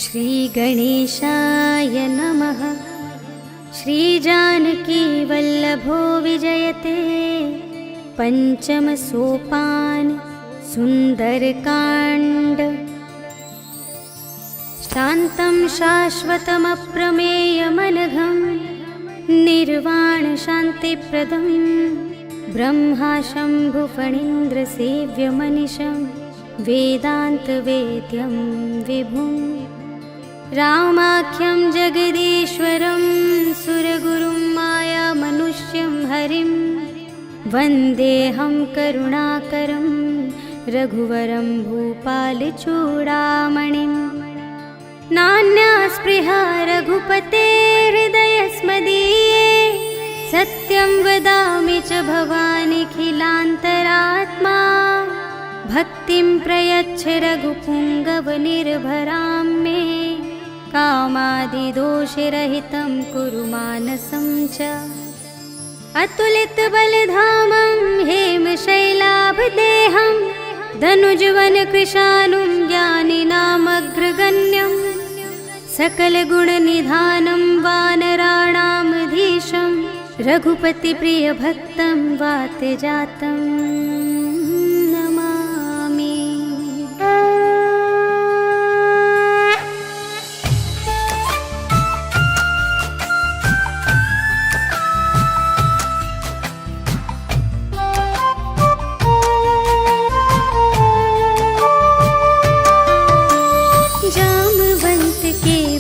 श्रीगणेशाय नमः। श्रीजानकीवल्लभो विजयते पंचम सोपान सुंदरकांड। शान्तं शाश्वतमप्रमेयमनघं निर्वाण शान्तिप्रदं ब्रह्मा शम्भुफणीन्द्रसेव्यमनिशं वेदान्तवेद्यं विभुं रामाख्यं जगदीश्वरं सुरगुरुं मायामनुष्यं हरिं वन्देऽहं करुणाकरं रघुवरं भूपालचूडामणिं। नान्या स्पृहा रघुपते हृदयस्मदीये सत्यं वदामि च भवानिखिलान्तरात्मा। भक्तिं प्रयच्छ रघुपुङ्गवनिर्भरां मे कामादिदोषरहितं कुरु मानसं च। अतुलितबलधामं हेमशैलाभदेहं धनुजवनकृशानुं ज्ञानिनामग्रगण्यं सकलगुणनिधानं वानराणामधीशं रघुपतिप्रियभक्तं वातजातं नमामि।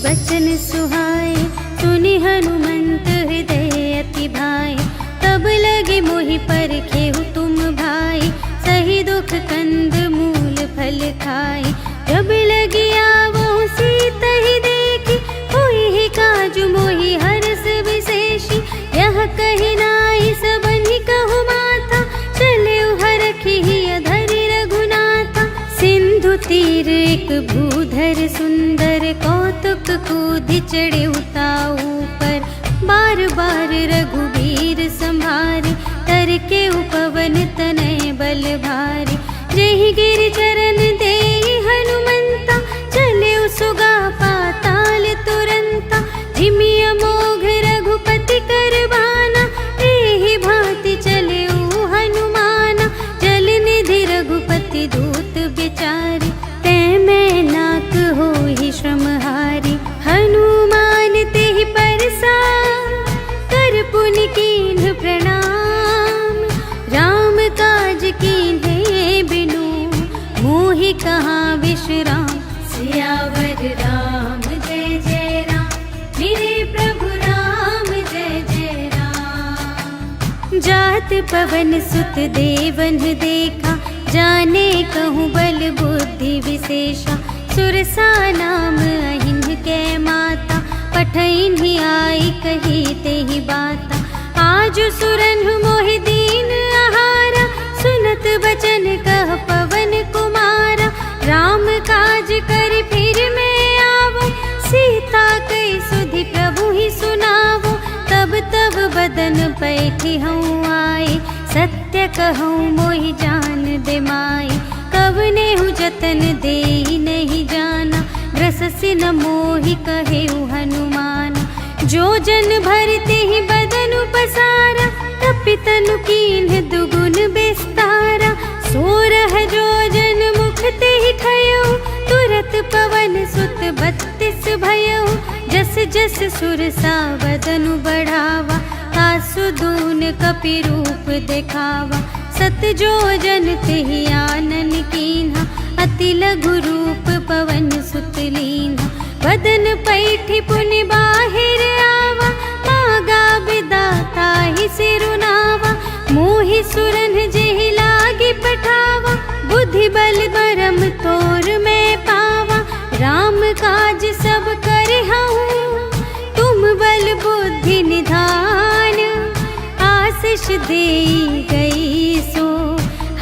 वचन सुहाए सुनि हनुमंत हृदय अति भाई। तब लगे मोहि परखेहु तुम भाई सही दुख कंद मूल फल खाई। जब लगी आवो सीत ही देखी होई ही काजु मोहि हरस विशेषी। यह कही नाई सबनि कहु माता चले हरखी अधरि रघुनाथा। सिंधु तीर एक भूधर सुंदर कौतुक कूदि चढ़े उताऊ पर। बार बार रघुबीर संभारे तर के उपवन तनय बल भारी। जहि गिर चरण देहि हनुमंता चले सुगा पाताल तुरंता। जिमि अमोघ रघुपति कर बाना एहि भांति चले हनुमाना। जल निधि रघुपति दूत बिचारे तै मैं नाक होहि श्रमहारी। हनुमान तेहि परसा कर पुनि कीन्ह प्रणाम। राम काज कीन्हे बिनु मोहि कहाँ विश्राम। सियावर राम जय जय राम मेरे प्रभु राम जय जय राम। जात पवन सुत देवन देखा जाने कहूँ बल बुद्धि विशेषा। सुरसा नाम अहिन्ह कै माता पठैन्हि आई कही तेहि बाता। आज सुरन्हु मोहि दीन आहारा सुनत बचन कह पवन कुमारा। राम काज कर फिर मैं आवो सीता कई सुधि प्रभु ही सुनावो। तब तब बदन पैठी हूँ आए सत्य कहूँ मोहि जान दे माई। कवने हूँ जतन देहि नहीं जाना ग्रससि न मोहि कहेउ हनुमान। जो जन भरते ही बदन पसारा तपितनु कीन्ह दुगुन बिस्तारा। सोरह जो जन मुख ते ही खयउ तुरत पवन सुत 32 भयउ। जस जस सुरसा बदनु बढ़ावा आसु दून कपि रूप देखावा। सत जो जन तेहि आनन कीन्हा अति लघु रूप पवन सुत लीन्हा। बदन पैठी पुनि बाहिर आवा मागा विदाता ही सिरुनावा। मोहि सुरन जेहि लागी पठावा बुद्धि बल बरम तोर मैं पावा। राम काज सब करहूँ तुम बल बुद्धि निधान। आशीष देई गई सो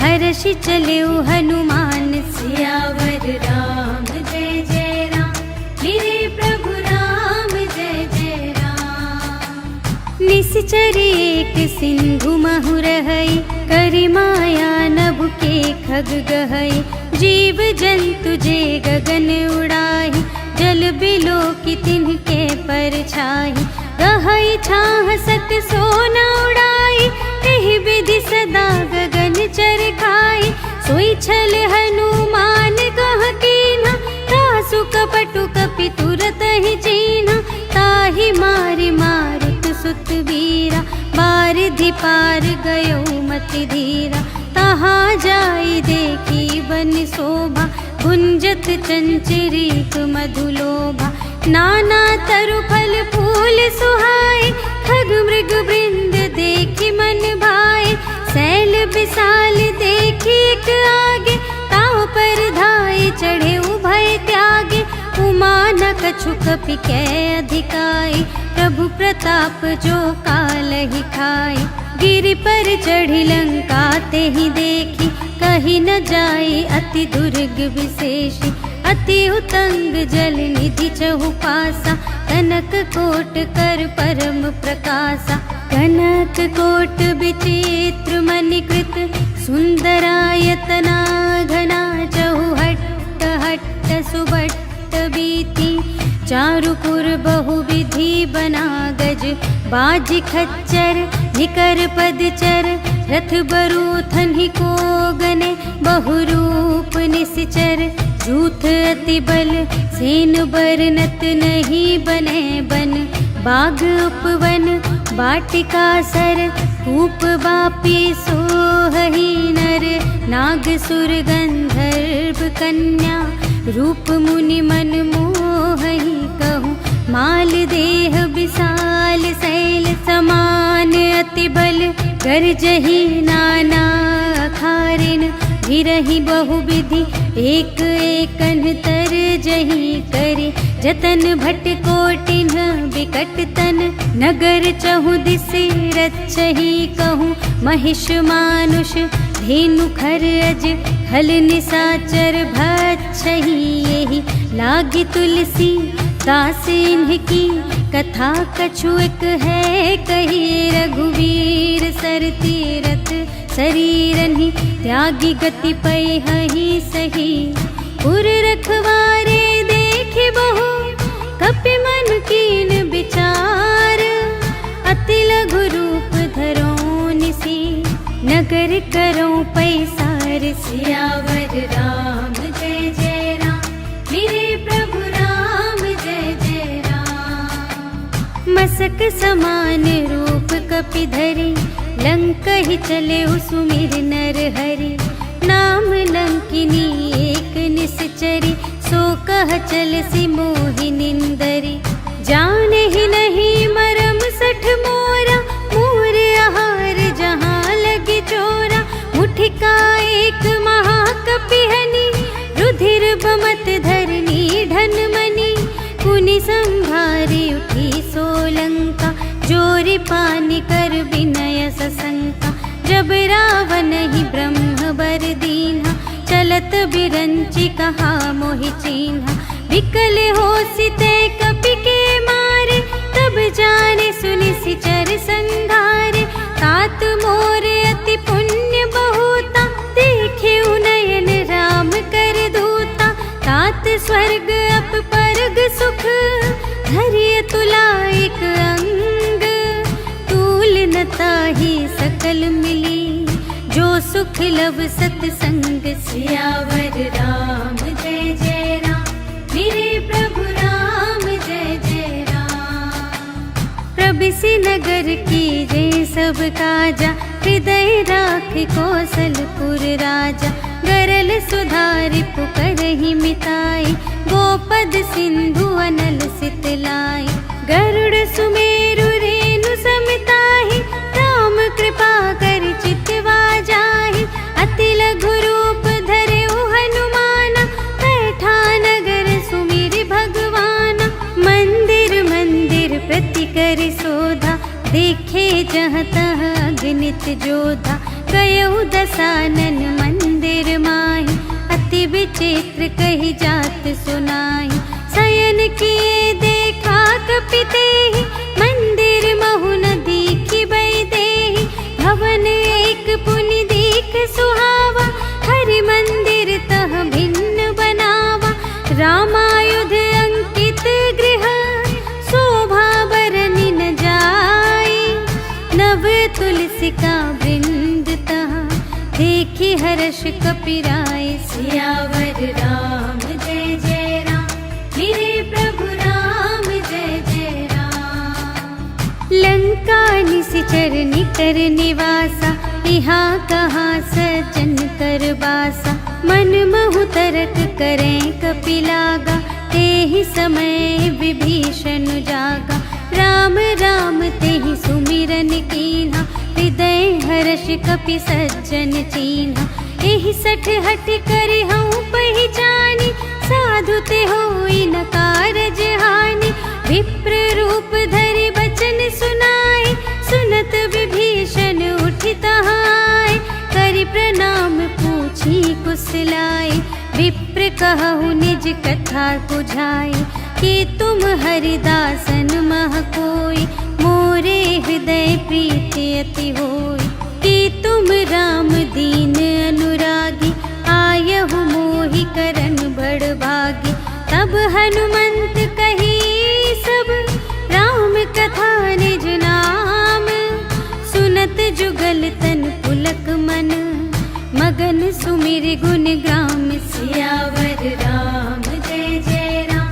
हर्षि चलेउ हनुमान। सियावर राम जय जय राम मेरे प्रभु राम जय जय राम। निश्चर एक सिंधु महु रहई करि माया नभ के खग गहई। जीव जंतु जे गगन उड़ाई जल की तिनके परछाई, गहई छाह सत सोना उड़ाई, एहि विधि सदा गगन चरखाई। सोई छल हनुमान कह कीन्हा, तासु कपटु कपि तुरत ही चीन्हा। ताहि मारि मारुत सुत वीरा, बारिधि पार गयो मति धीरा। तहाँ जाई देखी बन शोभा, गुंजत चंचरीक मधुलोभा। नाना तरु फल फूल सुहाए, खग मृग वृंद देखी मन भाए। सैल विशाल देखी एक आगे, ताव पर धाये चढ़े उभय त्यागे। उमा न कछु कपि कै अधिकाई, प्रभु प्रताप जो कालहि खाई। गिरि पर चढ़ी लंका तेहि देखी, कही न जाई अति दुर्ग विशेषी। अति उतंग जल निधि चहु पासा, कनक कोट कर परम प्रकाशा। कनक कोट विचित्र मणिकृत, सुंदरायतना घना। चहु हट्ट हट्ट सुबट्ट बीती, चारुपुर बहुविधि बना गज। बाज खच्चर निकर पदचर, रथ बरूथन ही को गने। बहुरूप निश्चर जूथ अति बल, सेन बरनत नहीं बने बन। बाग उपवन वाटिका सर, कूप बापी सोहहि नर। नाग सुर गंधर्व कन्या, रूप मुनि मन मोहहि कहूँ। माल देह विशाल शैल समान, अति बल गरजहि नाना अखारिन। गिरहि बहुविधि एक एकन तरजहि करि, जतन भट कोटिन बिकट तन। नगर चहु दिस रक्षहि कहूँ, महिष मानुष धेनु खर अज। हल निसाचर भक्षहि एहि, लागी तुलसी दास इनकी। कथा कछु एक है कही, रघुवीर सर तीरथ शरीरहि। त्यागी गति पै हहि सही, पुर रखवारे देखि बहु। कपि मन कीन विचार, अति लघु रूप धरो निसी। नगर करो पैसार, सियावर राम जय जय राम। मेरे प्रभु राम जय जय राम। मसक समान रूप कपि धरि, लंकहि चले सुमिर नर हरि। नाम लंकिनी एक निश्चरी, सो कह चल सी मोहि निंदरी। जाने ही नहीं मरम सठ मोरा, मोर आहार जहाँ लगी चोरा। मुठिका एक महाकपिहनि, रुधिर बमत धरनी ढन मनी। कुनि संभारी उठी सोलंका, जोरी पानी कर विनय सशंका। जब रावण ही ब्रह्म बर दीन्हा, चलत बिरंचि कहा मोहि चीन्हा। विकल होसि ते कपि के मारे, तब जाने सुनि सिचर संघारे। तात मोर अति पुण्य बहुता, देखे उनयन राम कर दूता। तात स्वर्ग अप परग सुख, धरिय तुला एक अंग। तूल न ताहि सकल मिली, जो सुख लव सतसंग। सियावर राम जय जय राम, मेरे प्रभु राम जय जय राम। प्रबिसि नगर की जय सब काजा, हृदय राख कौशलपुर राजा। गरल सुधारि पुकारहि मिताई, गोपद सिंधु अनल सितलाई। गरुड़ सुमेरु रेणु समिताहि, राम कृपा कर चितवा जाहि। अति लघु रूप धरेउ हनुमाना, बैठा नगर सुमिरि भगवाना। मंदिर मंदिर प्रति करि शोधा, देखे जहाँ तहाँ अगणित जोधा। गयउ दसानन मंदिर माहि, अति विचित्र कही जात सुनाई। शयन किए देखा कपि तेहि, मंदिर महु न दीखि बै देहि। भवन एक पुनि दीख सुहावा, हरि मंदिर तह भिन्न बनावा। रामायुध अंकित गृह चरनी कर निवासा, यहाँ कहाँ सज्जन कर बासा। मन महु तरक करें कपिलागा, तेहि समय विभीषण जागा। राम राम तेहि सुमिरन कीन्हा, हृदय हर्ष कपि सज्जन चीन्हा। एहि सठ हठ करि हऊँ पहिचानी, साधु ते होई न कारज हानि। विप्र रूप धरि बचन सुनाए, सुनत विभीषण उठि तहाय। करि प्रणाम पूछी कुशलाए, विप्र कहु निज कथा बुझाए। कि तुम हरिदासन मह कोई, मोरे हृदय प्रीति अति होई। कि तुम राम दीन अनुरागी, आयहु मोहि करन बड़ भागी। तब हनुमंत कही सब, राम कथा निज नाम। सुनत जुगल तन पुलक मन, मगन सुमिर गुण ग्राम। सियावर राम जय जय राम,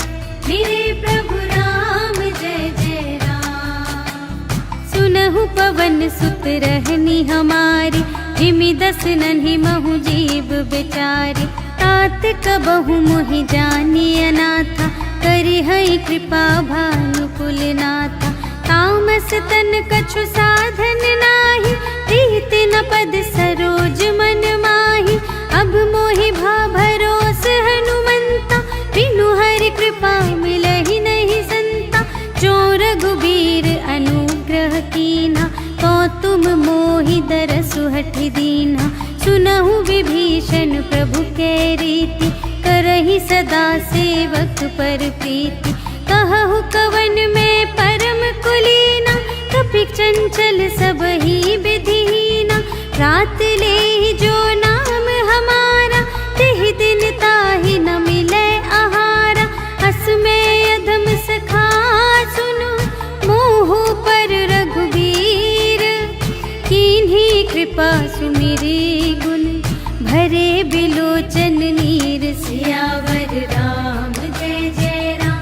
मेरे प्रभु राम जय जय राम। सुनहु पवन सुत रहनी हमारी, जिमि दस नन्हि महु जीव बेचारी। तात कबहु मोहि जानी अनाथा, करि हई कृपा भानुकुल नाथा। तामस तन कछु साधन नाही, प्रीति न पद सरोज मन माही। अब मोहि भा भरोस हनुमंता, बिनु हरि कृपा मिलहि नहीं संता। जो रघुबीर अनुग्रह कीन्हा, तो तुम मोहि दरसु हठि दीन्हा। सुनहु विभीषण प्रभु के रीति, करहि सदा सेवक पर प्रीति। कहु कवन में परम कुलीना, कपि चंचल सबहि विधिहीना। रात लेहि जो नाम हमारा, तेहि दिन ताहि न मिलै आहारा। अस में अधम सखा सुनो, मोहु पर रघुबीर। कीन्ही कृपा सुमिरि गुण, भरे बिलोचन नीर। सियावर राम जय जय राम,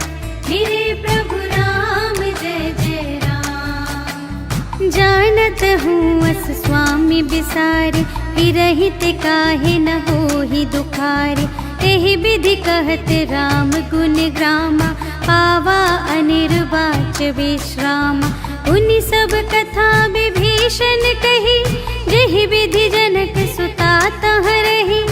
मेरे प्रभु राम जय जय राम। जानत हूँ अस स्वामी बिसारे, विरहित काहे न होहि दुखारे। एहि विधि कहत राम गुण ग्रामा, पावा अनिर्वाच विश्रामा। उनि सब कथा विभीषण कही, जेहि विधि जनक सुता तह रही।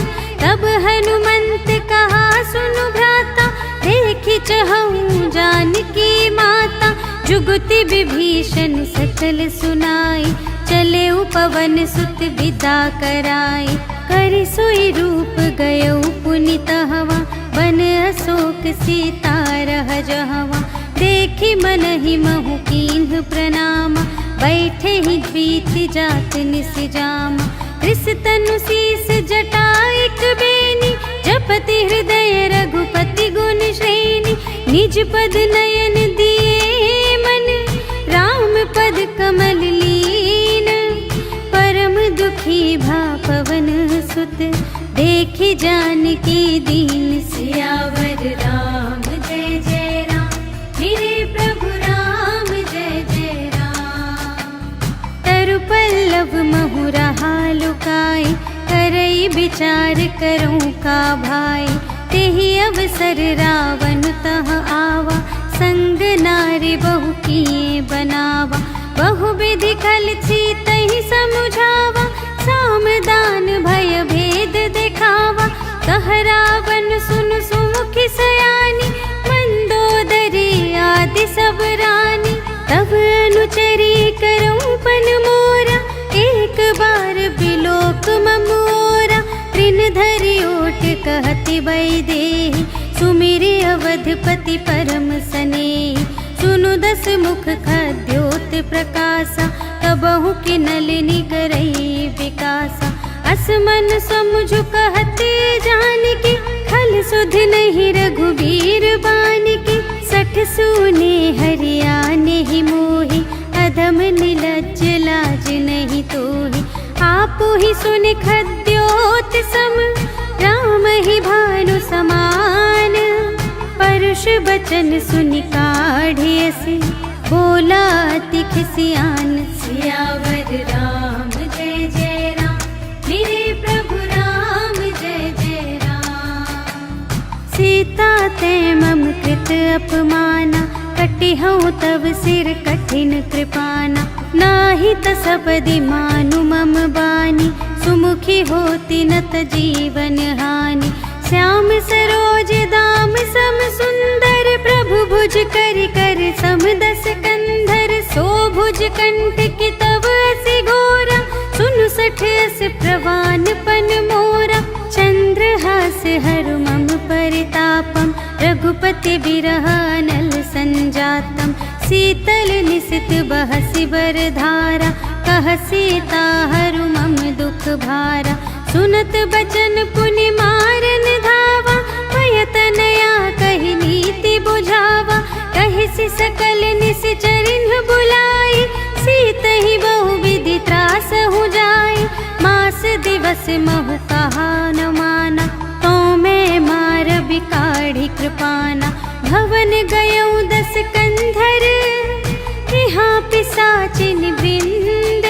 तब हनुमंत कहा सुनु भ्राता, देखि चहऊँ जानकी माता। जुगति विभीषण सकल सुनाई, चले पवन सुत विदा कराई। करि सोई रूप गयौ पुनि तहवा, बन अशोक सीता रह जहवा। देखि मनहि महु कीन्ह प्रणामा, बैठे ही बीति जात निस जामा। कृस तनु शीस जटाइक बेनी, जपति हृदय रघुपति गुण श्रेणी। निज पद नयन दिए मन, राम पद कमल लीन। परम दुखी भा पवन सुत, देखि जानकी दीन। सियावर राम जय जय राम, मेरे प्रभु राम जय जय राम। तरु पल्लव महु रहा लुकाई, करई विचार करूँ का भाई। तेहि अवसर रावण तह आवा, संग नारी बहु किए बनावा। बहु विधि खल तहि समुझावा, सामदान भय भेद देखावा। कह रावण सुन सुमुखि सयानी, मंदोदरी आदि सब रानी। तब अनुचरी करऊँ पन मोरा, एक बार बिलोक ममोरा। तृण धरि ओट कहति वैदेही, सुमिरि अवधपति परम स्नेही। सुनु दस मुख खद्योत प्रकाशा, कबहु कि नलिनी करई विकासा। असमन समुझु कहते जानकी, खल सुध नहीं रघुबीर बानिकी। सठ सूने हरियाने ही मोहि, अधम निलज्ज लाज नहीं तोहि। आपु ही सुनि खद्योत सम, राम ही भानु समान। परुष बचन सुनि काढ़ियसि, बोला अति खिसियान। सियावर राम जय जय राम, मेरे प्रभु राम जय जय राम। सीता ते मम कृत अपमाना, कटिहउँ तव सिर कठिन कृपाना। नाही त सबदि मानु मम बानी, सुमुखी होती न त जीवन हानि। श्याम सरोज दाम सम सुंदर, प्रभु भुज कर कर सम दस कंधर। सो भुज कंठ की तव असि घोरा, सुनु सठ अस प्रवान पन मोरा। चंद्रहास हरु मम परितापम, रघुपति बिरह अनल संजातम। शीतल निसित बहसि बरधारा, कह सीता हरु मम दुख भारा। सुनत बचन पुनि मारन धावा, भयतनया कहि नीति बुझावा। कहिसि सकल निश्चरिन बुलाई, सीतहि बहु विधि त्रासहु जाई। मास दिवस महु कहा न माना, तो मैं मार बिकाढ़ी कृपाना। भवन गयउँ दस कंधर, यहाँ पिसाचिन वृंद।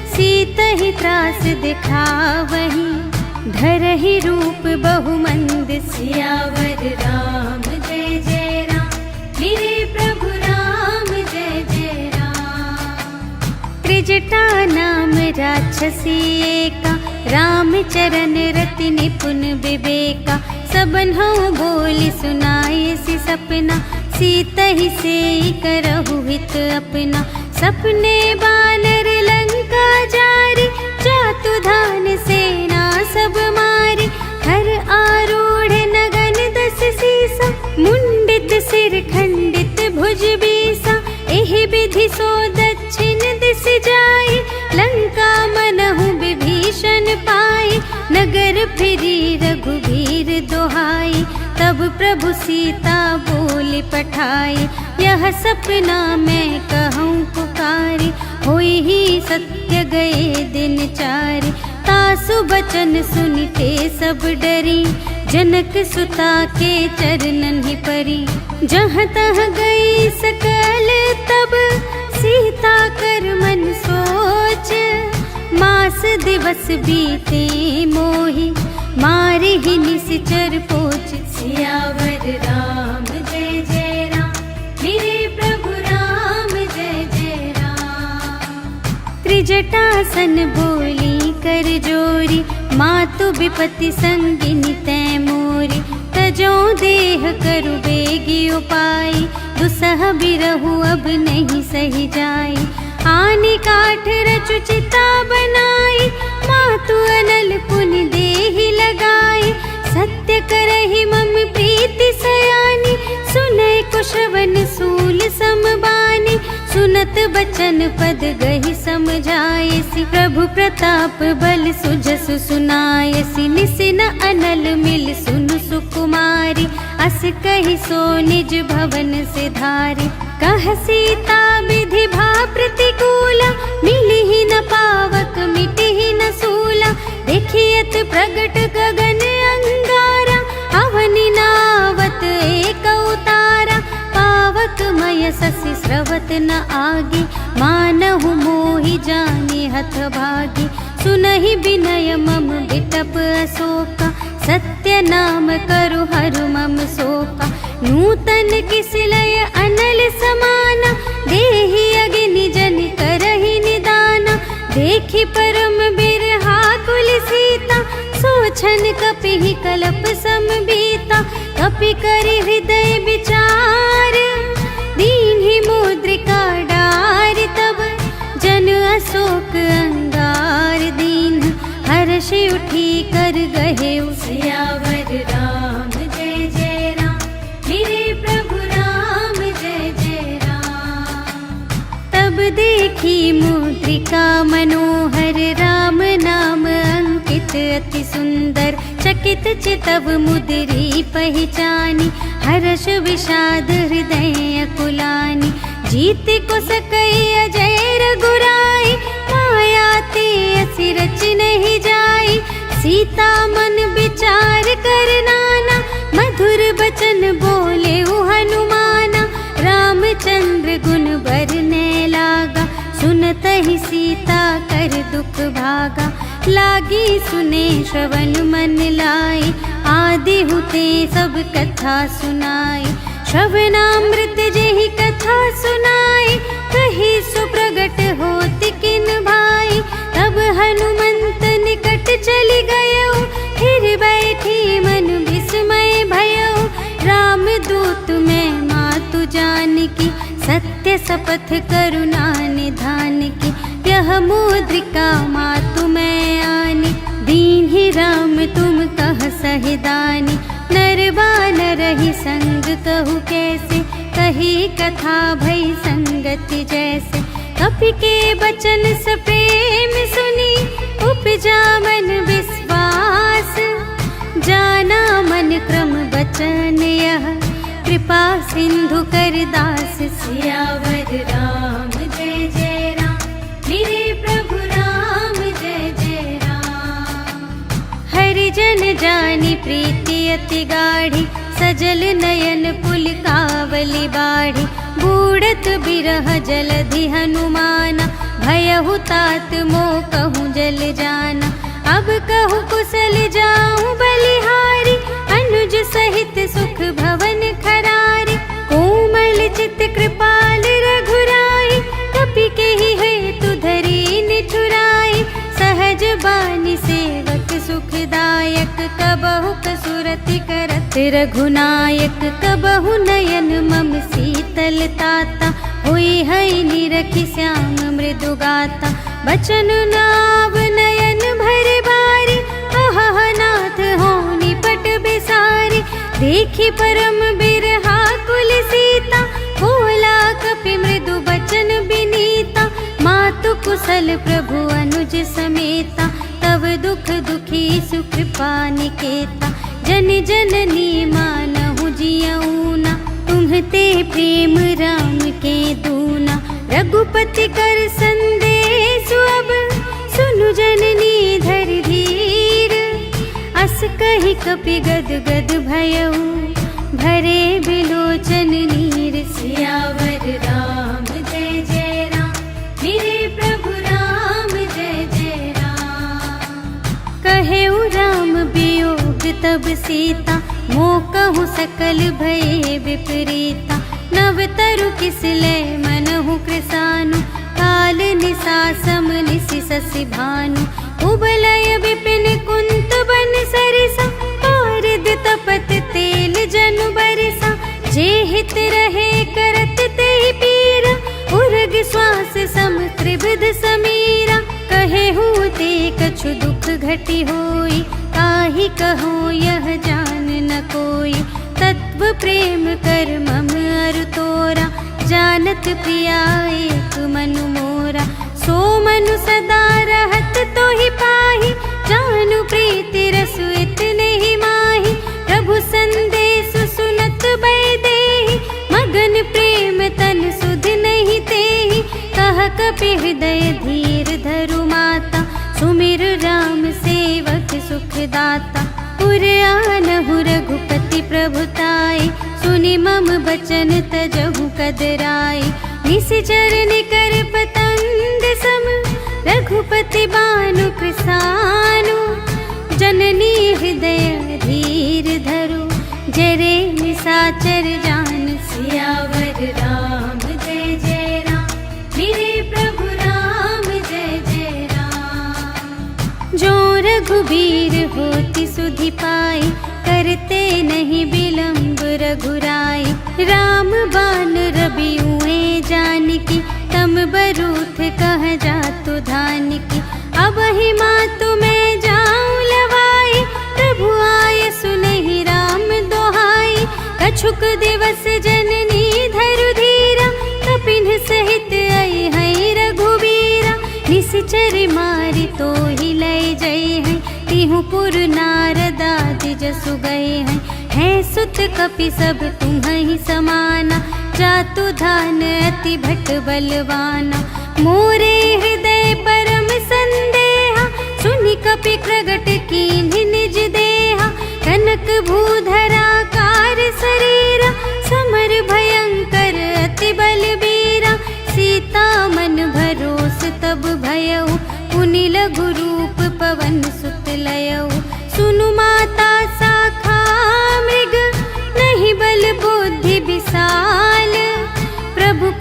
सीतहि त्रास दिखावही, धरहि रूप बहुमंद। सियावर राम जय जय राम, मेरे प्रभु राम जय जय राम। त्रिजटा नाम राक्षसी एका, रामचरण रति निपुण विवेका। सबन्हु बोली सुनाए सि सपना, सीतहि सेई करहु हित अपना। सपने बानर लंका जारी, जातु धान सेना सब मारी। हर आरूढ़ नगन दस सीसा, मुंडित सिर खंडित भुज बीसा। एहि विधि सो दक्षिण दिस जाई, लंका मनहु विभीषण पाई। नगर फिरी रघुबीर दोहाई, तब प्रभु सीता बोली पठाई। यह सपना मैं कहूँ पुकारी, होई ही सत्य गए दिन चारि। तासु बचन सुनिते सब डरी, जनक सुता के चरणन ही परी। जहाँ तहाँ गई सकल तब, सीता कर मन सोच। मास दिवस बीते मोहि, मारे ही निश्चर पोच। सियावर राम जय जय राम, मेरे प्रभु राम जय जय राम। त्रिजटासन बोली कर जोरी, मातु विपति संगिनी तै मोरी। तजो देह करु बेगी उपाई, दुसह बिरहु अब नहीं सही जाई। आने काठ रचु चिता बनाई, मातु अनल पुनि देहि लगाई। सत्य करहि मम प्रीति सयानी, सुनय कुशवन सूल समबानी। सुनत बचन पद गहि समझायसि, प्रभु प्रताप बल सुजसु सुनायसि। निसिन अनल मिल सुनु सुकुमारी, अस कहि सो निज भवन सिधारी। कह सीता विधि भा प्रतिकूला, मिलिहि न पावक मिटिहि न सूला। देखियत प्रगट गगन अंगारा, अवनि नावत एक उतारा। पावक मय ससि स्रवत न आगे, मानहु मोहि जानि हथ भागी। सुनहि विनय मम बिटप अशोका, सत्य नाम करु हरु मम शोका। नूतन किसलय अनल समाना, देहि अगिनि जनि करहि निदाना। देखि परम बिरहा कुल सीता, सोछन कपिहि कलप समबीता। कपि करि हृदय विचार, दीन्हि मुद्रिका डारि। तब जन अशोक अंगार दीन, हर्षि उठी कर गहेउ। सियावर राम जय जय राम, मेरे प्रभु राम जय जय राम। तब देखी मुद्रिका मनोहर, राम नाम अंकित अति सुंदर। चकित चितव मुद्री पहचानी, हर्ष विषाद हृदय अकुलानी। जीत को सकई अजय रघुराई, माया ते असि रच नहीं जाई। सीता मन विचार कर नाना, मधुर बचन बोले हनुमाना। रामचंद्र गुण बरने लागा, सुनत की सुने श्रवण मन लाई, आदि हुते सब कथा सुनाई। श्रवणामृत जेहि कथा सुनाई, कही सुप्रगट होति किन भाई। तब हनुमंत निकट चली गयो, फिर बैठी मन विस्मय भयो। राम दूत मैं मातु जानकी, सत्य शपथ करुणा निधान की। यह मुद्रिका मातु मैं आनी, दीन्हि राम तुम कह सहिदानी। नर बानर ही संग कहु कैसे, कही कथा भई संगति जैसे। कपि के बचन सप्रेम सुनी, उपजा मन विश्वास। जाना मन क्रम बचन यह, कृपा सिंधु कर दास। सियावर राम जय जय राम, मेरे प्रभु राम जय जय राम। हरि जन जानी प्रीति अति गाढ़ी, सजल नयन पुलकावली बाढ़ी। बूढ़त बिरह जलधि हनुमाना, भयहु तात मोह कहूँ जल जाना। अब कहूँ कुशल जाऊँ बलिहारी, अनुज सहित सुख भवन खरारी। कोमल चित कृपाल रघुराई, कपि केहि हेतु धरी निठुराई। सहज बानी सेवक सुखदायक, कबहु कसुरति करत रघुनायक। कबहु नयन मम शीतल ताता, हुई है निरखि श्याम मृदु गाता। बचन नाव नयन भर बारी, अहह नाथ हो निपट बिसारी। देखी परम बिरहा कुल सीता, बोला कपि मृदु बचन बिनीता। मातु कुशल प्रभु अनुज समेता, तब दुख दुखी सुकृपा निकेता। जन जननी मानहु जियऊना, तुम्हते प्रेम राम के दूना। रघुपति कर संदेश अब, सुनु जननी धर धीर। अस कहि कपि गद गद भयऊ, भरे बिलोचन नीर। सियावर राम जय जय राम, मेरे प्रभु राम जय जय राम। कहेउ राम वियोग तब सीता, मोह कहूँ सकल भये विपरीता। नव तरु किसलय मनहु कृसानु, काल निसा सम निसि शशि भानु। उबलय विपिन कुंत बन सरिसा, पारद तपत तेल जनु बरसा। जे हित रहे करत तेहि पीरा, उर्ग श्वास सम त्रिविध समीरा। कहेहु ते कछु दुख घटी होई, काहि कहूँ यह जान न कोई। तत्व प्रेम कर मम अरु तोरा, जानत प्रिया एक मनु मोरा। सो मनु सदा रहत तोहि पाहि, जानु प्रीति रसु इतने ही माहि। प्रभु संदेश सुनत बैदेहि, मगन प्रेम तन सुध नहीं तेहि। कह कपि हृदय धीर धरु माता, सुमिर राम सेवक सुखदाता। पुर आनहु रघुपति प्रभुताई, सुनि मम बचन तजहु कदराई। निशिचर निकर पतंग सम, रघुपति बानु कृसानु। जननी हृदय धीर धरु, जरे निशाचर जान। सियावर राम जय जय राम, मेरे प्रभु राम जय जय राम। जो रघुबीर होति सुधि पाई, करते नहीं विलंब रघुराई। राम बान रवि हुए जानकी, तम बरूथ कह जातु धानिकी। अब ही मातु मैं जाऊं लवाई, प्रभु आय सुनहि राम दोहाई। कछुक दिवस जननी धरु धीरा, कपिन सहित आई है रघुबीरा। निशिचर मारि तो ही लय जय है, तिहु पुर नारदादि जसु गए हैं। है सुत कपि सब तुम्हि समाना, जातु धान अति भट बलवाना। मोरे हृदय परम संदेहा, सुनि कपि प्रगट कीन्हि निज देहा। कनक भूधरा कार शरीरा, समर भयंकर अति बलबीरा। सीता मन भरोस तब भयउ, पुनि लघु रूप पवन सु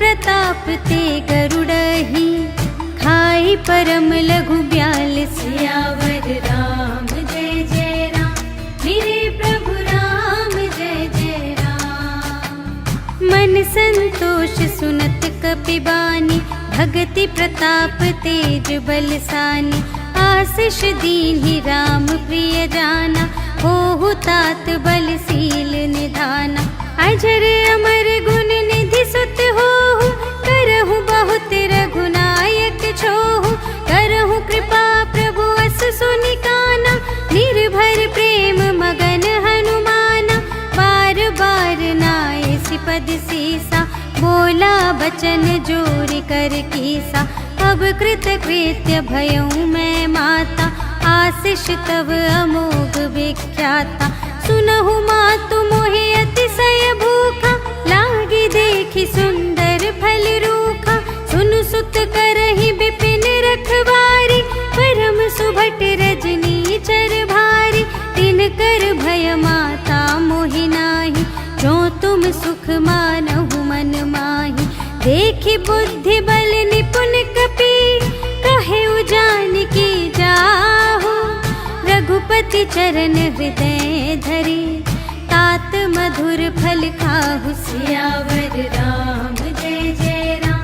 प्रताप ते गरुड़हि, खाई परम लघु ब्याल सियावर राम जय जय राम, मेरे प्रभु राम जय जय राम। मन संतोष सुनत कपिबानी, भगति प्रताप तेज बलसानी, आशीष दीन्हि राम प्रिय जाना, होहु तात बलशील निधाना। अजर अमर गुण निधि सुत होहु, करहु बहुत रघुनायक छोहु, करहु कृपा प्रभु अस सुनि काना, निर्भर प्रेम मगन हनुमाना। बार बार नाए सिपद सीसा, बोला बचन जोर कर कीसा, अब कृत कृत्य भयउ मैं माता, आशीष तव अमोघ विख्याता। सुनहु मातु मोहे अतिशय भूखा, लागी देखि सुंदर फल रूखा। सुनु सुत करहि बिपिन रखवारी, परम सुभट रजनी चर भारी। तिनकर भय माता मोहि नाही, जो तुम सुख मानहु मन माही। देखि बुद्धि बल निपुण कपि, कहे जानकी जाहु। रघुपति चरण हृदय धरे, तात मधुर फल खाहु। सियावर राम जय जय राम,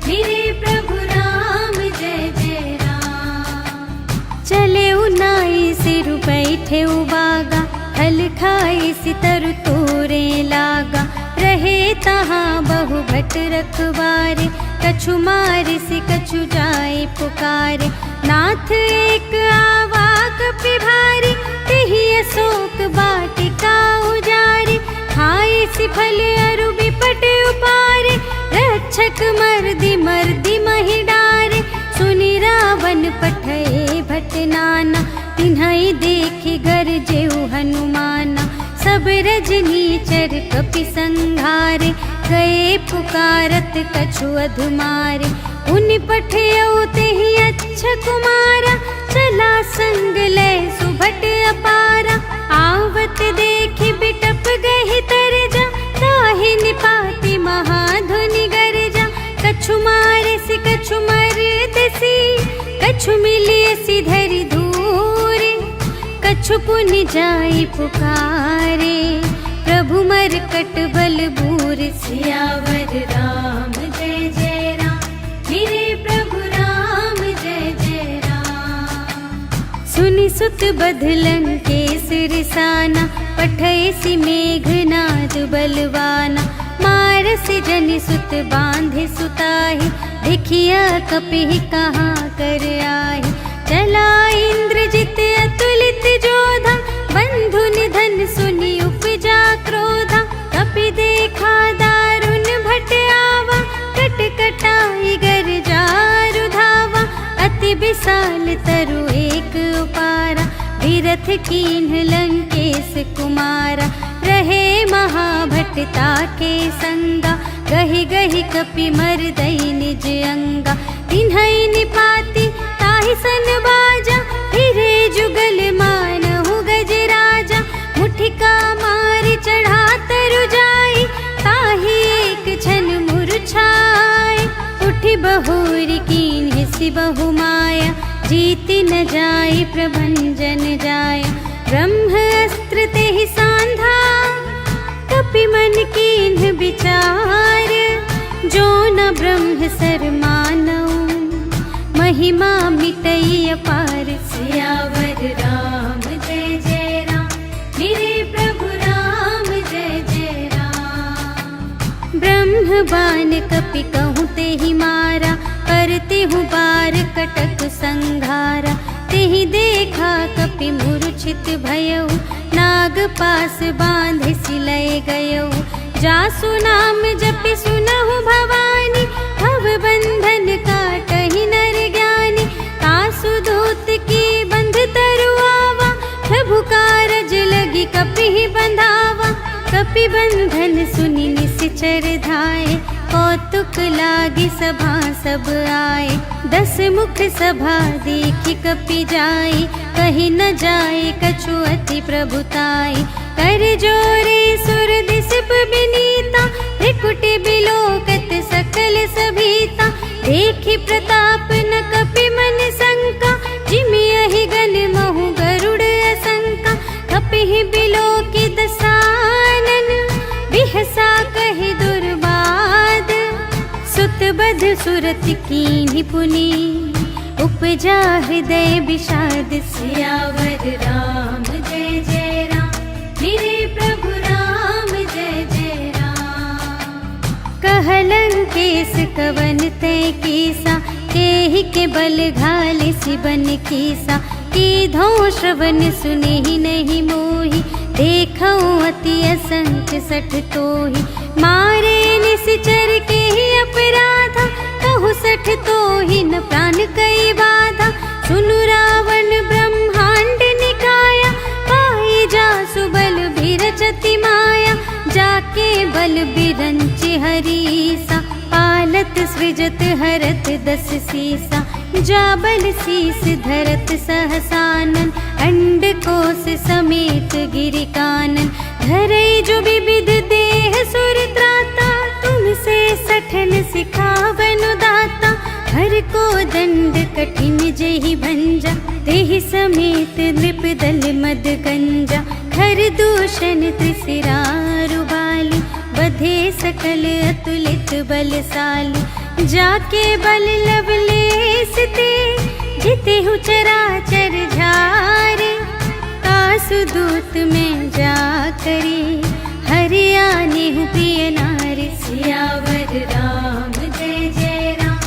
मेरे प्रभु राम जय जय राम। चले उनाई सिर बैठे उबागा, फल खाई सितर तोरे लागा। रहे तहाँ बहु भट रखवारे, कछु मारे से कछु जाए पुकारे। नाथ एक आवा कपि भारी, तेहि अशोक वाटिका उजारी। खाए सि फल अरु बिपट उपारे, रक्षक मर्दि मर्दि महि डारे। सुनि रावण पठए भट नाना, तिन्हइ देखि गरजेउ हनुमाना। सब रजनीचर कपि संघारे, गए पुकारत कछु अधुमारे। उनि पठयउ तेहि अच्छा कुमारा, चला संग लय सुभट अपारा। आवत देखि बिटप गहि तरजा, ताहि निपाति महाधुनि गरजा। कछु मारे सि कछु मरदसि, कछु मिलिए सि धरि धूरे। कछु पुनि जाई पुकारे, प्रभु मरकट बल बूर। सियावर राम जय जय राम, मेरे प्रभु राम जय जय राम। सुनि सुत बधलन केसर साना, पठय सि मेघनाद बलवाना। मारसि जनि सुत बांधे सुताहि, देखिया कपिहि कहाँ कर आहि। चला इंद्रजित अतुलित जोधा, बंधु निधन सुनि उपजा क्रोधा। कपि देखा दारुण भट आवा, कट कटाई गर जारु धावा। अति विशाल तरु एक उपारा, विरथ कीन्ह लंकेश कुमारा। रहे महाभट ताके संगा, गहि गहि कपि मरदई निज अंगा। तिन्हइ निपाति ताहि सन बाजा, फिरे जुगल मानहु गजराजा। मुठिका मारि चढ़ा तरु जाई, ताहि एक छन मूर्छाई। उठि बहुरी कीन्हि सि बहु माया, जीति न जाई प्रभंजन जाया। ब्रह्म अस्त्र तेहि सांधा, कपि मन कीन्ह विचार। जो न ब्रह्म सर मानऊ, महिमा मिटई अपार। सियावर राम जय जय राम, मेरे प्रभु राम जय जय राम। ब्रह्म बान कपि कहूँ तेहि मारा, करते हूँ बार कटक संघारा। तेहि देखा कपि मूर्छित भयउ, नाग पास बांधे सिलय गयउ। जासु नाम जपि सुनहु भवानी, भव बंधन काटहि नर ज्ञानी। तासु दूत की बंध तरु आवा, प्रभु कारज लगी कपिहि बंधावा। कपि बंधन सुनि निश्चर धाये, कौतुक लागी सभा सब आए। 10 मुख सभा देखि कपि जाई, कहि न जाए कछु अति प्रभुताई। कर जोरे सुर दिसप बिनीता, त्रिकुटि बिलोकत सकल बध सुरत कीन्ही पुनि, उपजा हृदय विषाद। सियावर राम जय जय राम, मेरे प्रभु राम जय जय राम। कहलन केस कवन तय कीसा, केहि के बल घाले सिबन कीसा। कीधो श्रवण सुने ही नहीं मोहि, देखौ अति असंख्य सठ तोहि। मारे निश्चर के ही अपराधा, कहु सठ तोहि न प्राण कई बाधा। सुनु रावण ब्रह्मांड निकाया, पाई जासु बल बिरचति माया। जाके बल बिरंच हरीसा, पालत सृजत हरत दस सीसा। जाबल शीस धरत सहसानन, अंड कोश समेत गिरि कानन। धरई जो विविध देह सुर त्राता, तुमसे सठन सिखावन दाता। हर को दंड कठिन जेहि भंजा, तेहि समेत नृप दल मद गंजा। खर दूषण त्रिशिरारु बाली, बधे सकल अतुलित बलशाली। जाके बल लवलेस ते, जितेहु चराचर झारे। कासु दूत में जा करी, हरियाने हूँ प्रिय नारी। सियावर राम जय जय राम,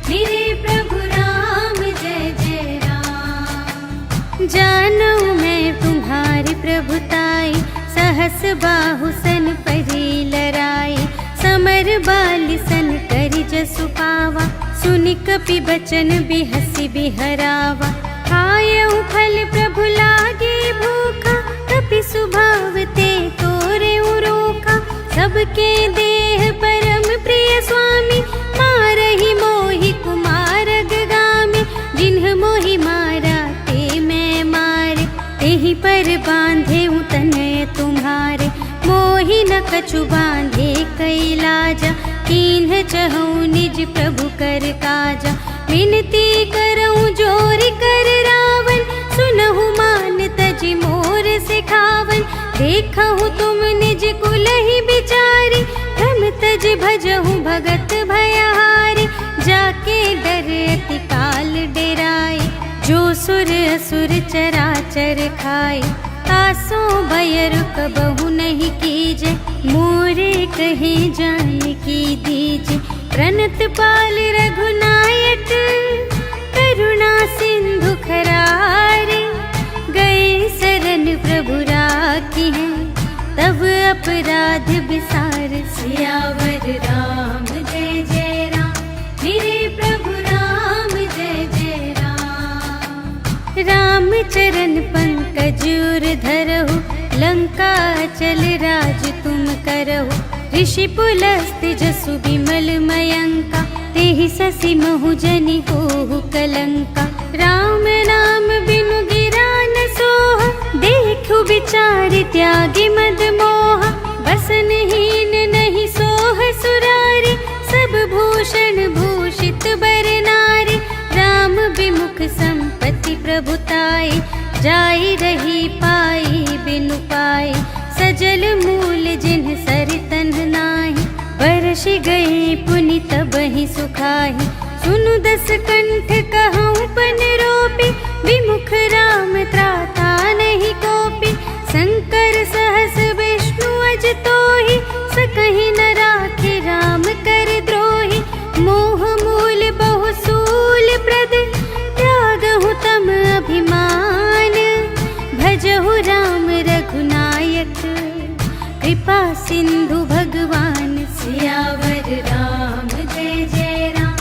मेरे प्रभु राम जय जय राम। जानू मैं तुम्हारी प्रभुताई, सहस बाहु सन परी लराई। समर बाली सन करि जसु पावा, सुनि कपि बचन बिहसि बिहरावा। खायउ फल प्रभु लागे भूखा, कपि सुभाव ते तोरे उरोखा। सबके देह परम प्रिय स्वामी, मारहि मोहि कुमारग गामी। जिन्ह मोहि मारा ते मैं मारे, तेहि पर बांधे तनय तुम्हारे। मोहि न कछु बांधे कैलाजा, कीन्ह चहु निज प्रभु कर काजा। विनती करऊँ जोरि कर रावण, सुनहु मान तजि मोर सिखावन। देखहु तुम निज कुलहि बिचारी, भ्रम तज भजहु भगत भयहारी। जाके डर अति काल डेराए, जो सुर असुर चराचर खाए। तासो भयर कबहु नहीं कीजे, मोरे कहे जान की दीजे। प्रणत पाल रघुनायक, करुणा सिंधु खरारे। गए शरण प्रभु राखी हैं, तब अपराध बिसार। सियावर राम जय जय राम, मेरे प्रभु राम जय जय राम। राम चरण पंकज उर धरहु, लंका चल राज तुम करहु। ऋषि पुलस्त जसु बिमल मयंका, तेहि ससि महु जनि होहु कलंका। राम नाम बिनु गिरा न सोहा, देखु विचार त्यागी मद मोहा। बसनहीन नहीं सोह सुरारी, सब भूषण भूषित बर नारी। राम विमुख संपत्ति प्रभुताई, जाई रही पाई बिनु पाई। सजल मूल जिन्ह सरितन नाही, बरसि गए पुनि तबहि सुखाहि। सुनु दस कंठ कहऊँ पन रोपी, विमुख राम त्राता नहीं कोपी। शंकर सहस विष्णु अज तोहि, सकहि न राखे राम कर द्रोही। मोह मूल बहु सूल प्रद, त्यागहु तम अभिमान। भजहु राम रघुनायक, कृपा सिंधु भगवान। सियावर राम जय जय राम,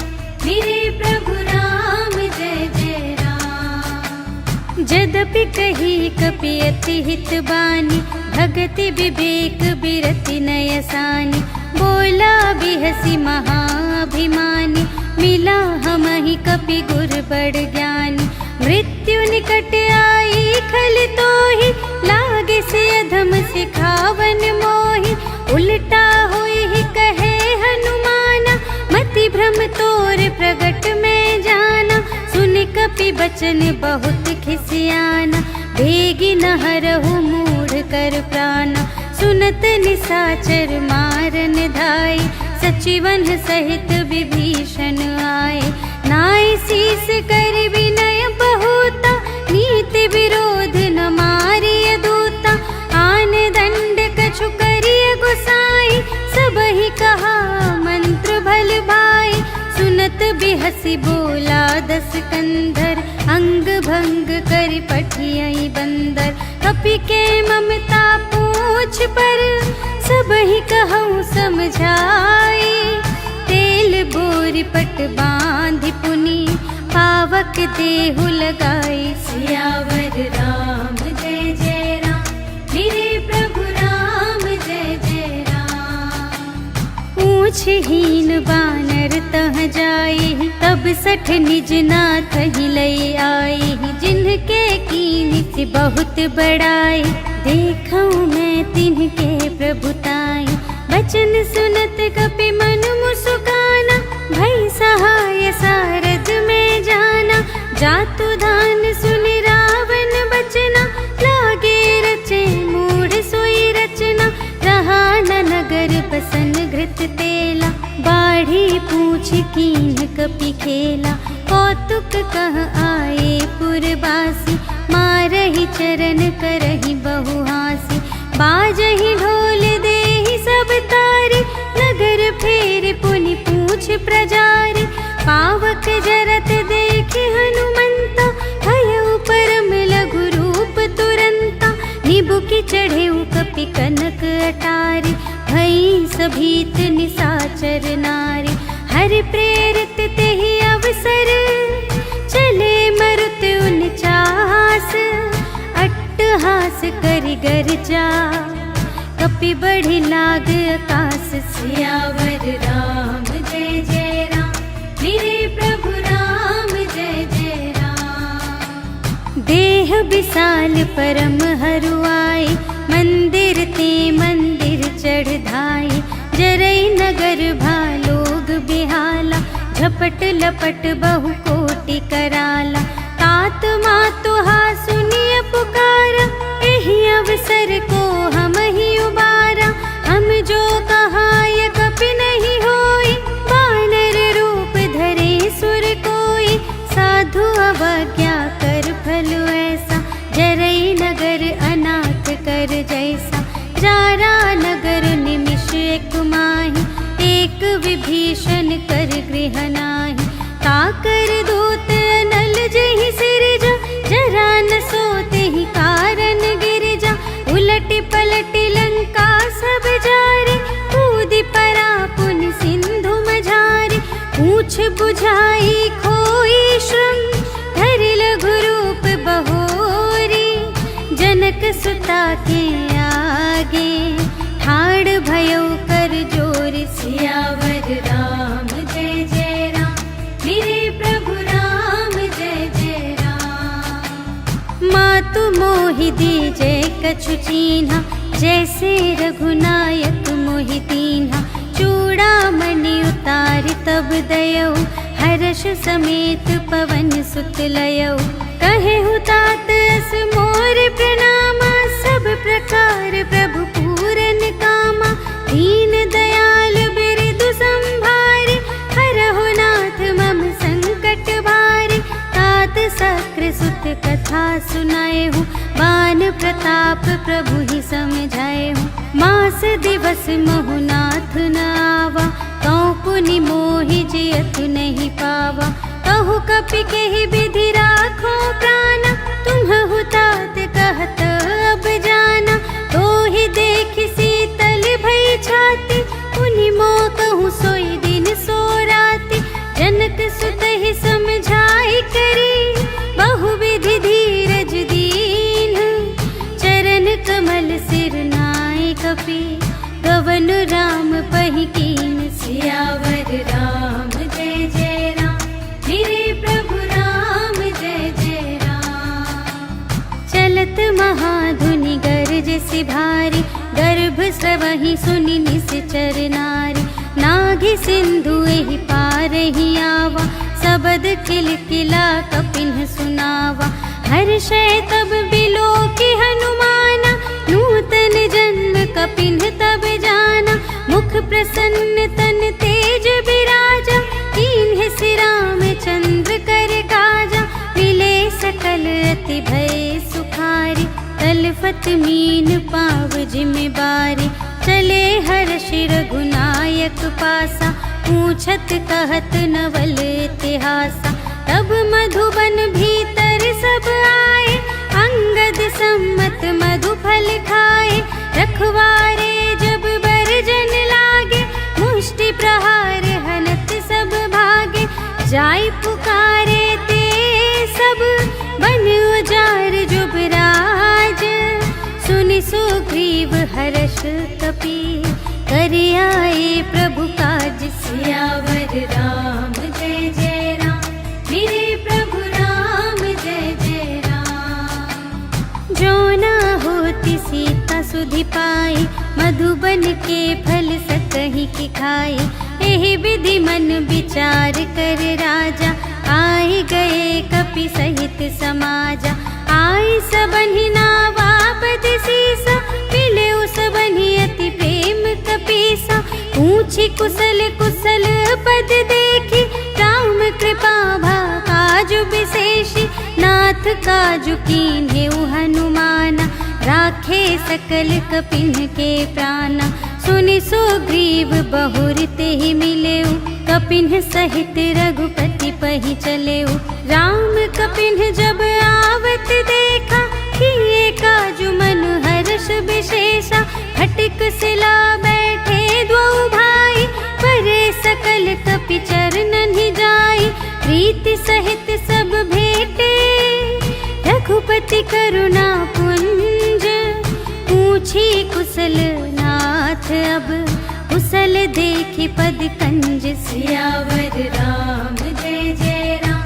मेरे प्रभु राम जय जय राम। जदपि कही कपि अति हित बानी, भगति विवेक बिरति नयसानी। बोला बिहसी महाभिमानी, मिला हमहि कपि गुर बड़ ज्ञानी। मृत्यु निकट आई खल तोहि, लागे से अधम सिखावन मोहि। उल्टा होई ही कहे हनुमाना, मति भ्रम तोर प्रगट में जाना। सुन कपि बचन बहुत खिसियाना, भेगी न हरहु मूढ़ कर प्राणा। सुनत निसाचर मारन धाई, सचिवन सहित विभीषण आए, नाय शीस कर विनय बहुता, नीति विरोध न मारिय दूता। आन दंड कछु करिय गुसाई, सबहि कहा मंत्र भल भाई। सुनत बिहसी बोला दस कंधर, अंग भंग कर पठियई बंदर। कपि के ममता पूछ पर, सबहि कहूँ समझाई। तेल बोरि पट बांधि पुनि, पावक देहु लगाई। सियावर राम जय जय राम, मेरे प्रभु राम जय जय राम। पूछ हीन बानर तह जाई, तब सठ निज नाथ ही लई आई। जिनके कीनी से बहुत बड़ाई, देखऊँ मैं तिनके प्रभुताई। बचन सुनत कपि मन मुसुकाना, भई सहाय सारद में जाना। जातु दान सुनि रावण बचना, लागे रचे मूढ़ सोई रचना। रहा न नगर बसन घृत तेला, बाढ़ी पूछ कीन कपि खेला। कौतुक कह आए पुरवासी, मारहि चरण करहि बहु हासी। बाजहि ढोल देहि सब तारी, नगर फेर पुनि पूछ प्रजारी। पावक जरत देखि हनुमंता, भयउ परम लघु रूप तुरंता। निबुकि चढ़ेउ कपि कनक अटारी, भई सभीत निसाचर नारी। हरि प्रेरित तेहि अवसर, चले मरुत उनचास। अट्टहास करि गर्जा, कपि बढ़ि लाग आकाश। सियावर राम जय जय राम, मेरे प्रभु राम जय जय राम। देह विशाल परम हरुआई, मंदिर ते मंदिर चढ़ धाई। जरई नगर भालोग बिहाला, झपट लपट बहु कोटि कराला। तात मातुहा सुनिय पुकारा, एहि अवसर को हम ही उबारा। हम जो कहाय कपि नहीं होई, वानर रूप धरे सुर कोई। साधु अवज्ञा कर फल ऐसा, जरई नगर अनाथ कर जैसा। जारा नगर निमिष एक माहि, एक विभीषण कर गृह नाही। ताकर दूत अनल जहि सिरजा, जरा न सोते ही कारण गिरजा। उलटि पलटि लंका सब जारे, कूदि परा पुनि सिंधु मझारे। पूछ बुझाई खोई श्रम, धरि लघु रूप बहोरी। जनक सुता के आगे, ठाड़ भयउ कर जोर। सियावर राम जय जय राम, मेरे प्रभु राम जय जय राम। मातु मोहि दीजे कछु चीन्हा, जैसे रघुनायक मोहि दीन्हा। चूड़ामणि उतारि तब दयौ, हर्ष समेत पवन सुत लयौ। कहेहु तात अस मोर प्रणामा, सब प्रकार प्रभु पूरन कामा। दीन दयाल बिरदु संभारे, हरहु नाथ मम संकट भारे। तात सक्र सुत कथा सुनाएहु, बान प्रताप प्रभु ही समझाएहु। मास दिवस महु नाथ न आवा, तौ पुनि मोहि जियतु नहीं पावा। कहु कपि केहि विधि राखो प्राणा, तुम्हु तात कहत अब जाना। तोहि देखि शीतल भई छाती, पुनि मोह कहूँ सोई दिन सो राति। जनक सुत ही समझाई करी, बहुविधि धीरज दीन। चरण कमल सिर नाय कपि, गवन राम पहि कीन। सियावर राम जय जय राम, मेरे प्रभु राम जय जय राम। चलत महाधुनि गरज सि भारी, गर्भ स्रवहि सुनि निश्चर नारी। नाघि सिंधु एहि पार ही आवा, सबद किलकिला कपिन सुनावा। हर्षै तब बिलोकि हनुमाना, नूतन जन्म कपिन तब जाना। मुख प्रसन्न तन तेज बिराजा, कीन्हे सिर रामचंद्र कर काजा। मिले सकल अति भय सुखारी, तलफत मीन पाव जिम्मेवारी। चले हर्ष रघुनायक पासा, पूछत कहत नवल इतिहासा। तब मधुबन भीतर सब आए, अंगद सम्मत मधु फल खाए। रखवारे जब बरजन लागे, मुष्टि प्रहार हनत सब भागे। जाय पुकारे ते सब, बन उजार जुबराज। सुनि सुग्रीव हर्ष कपि, कर आए प्रभु काज। सियावर राम जय जय राम, मेरे प्रभु राम जय जय राम। जो न होती सीता सुधि पाई, मधुबन के फल सकहि की खाई। एहि विधि मन विचार कर राजा, आए गए कपि सहित समाजा। आई सबहि नावा पति सीसा, मिले उस बनि अति प्रेम कपीसा। पूछी कुशल कुशल पद देखी, राम कृपा भा काजु विशेषी। नाथ काजु कीन्हेउ हनुमाना, राखे सकल कपिन के प्राणा। सुनि सुग्रीव बहुर तेहि मिलेउ, कपिन सहित रघुपति पहि चलेउ। राम कपिन जब आवत देखा, किए काजु मन हर्ष विशेषा। खटिक सिला बैठे द्वौ भाई, परे सकल कपि चरणन ही जाई। प्रीति सहित सब भेटे, रघुपति करुणा पुंज। पूछी कुशल नाथ अब, कुशल देखि पद कंज। सियावर राम जय जय राम,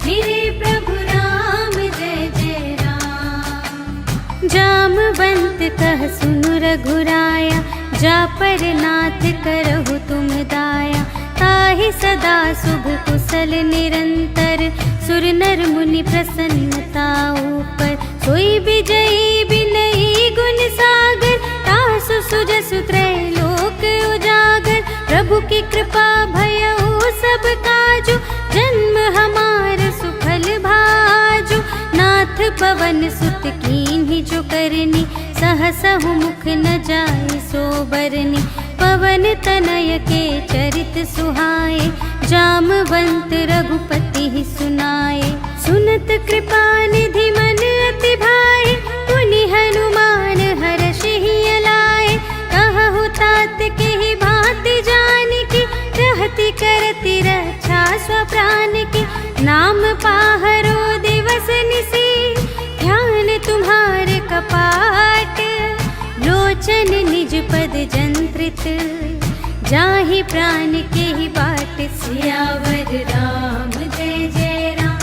मेरे प्रभु राम जय जय राम। जामवंत कह सुनु रघुराया, जा पर नाथ करहु तुम दाया। ताहि सदा शुभ कुशल निरंतर, सुर नर मुनि प्रसन्नता ऊपर। सोई विजयी बिनयी गुण सागर, तासु सुजसु त्रैलोक उजागर। प्रभु की कृपा भयउ सब काजु, जन्म हमार सुफल भाजु। नाथ पवन सुत कीन्ही जो करनी, सहसहु मुख न जाय सो बरनी। पवन तनय के चरित सुहाए, जामवंत रघुपति ही सुनाए। सुनत कृपा निधि मन अति भाए, पुनि हनुमान हर्ष ही अलाए। कहु तात के ही भांति जानकी, रहति करति रक्षा स्वप्रान की। नाम पाहरो दिवस निसी, ध्यान तुम्हारे कपाट। लोचन निज पद जंत्रित, जाहि प्राण के ही बाट। सियावर राम जय जय राम,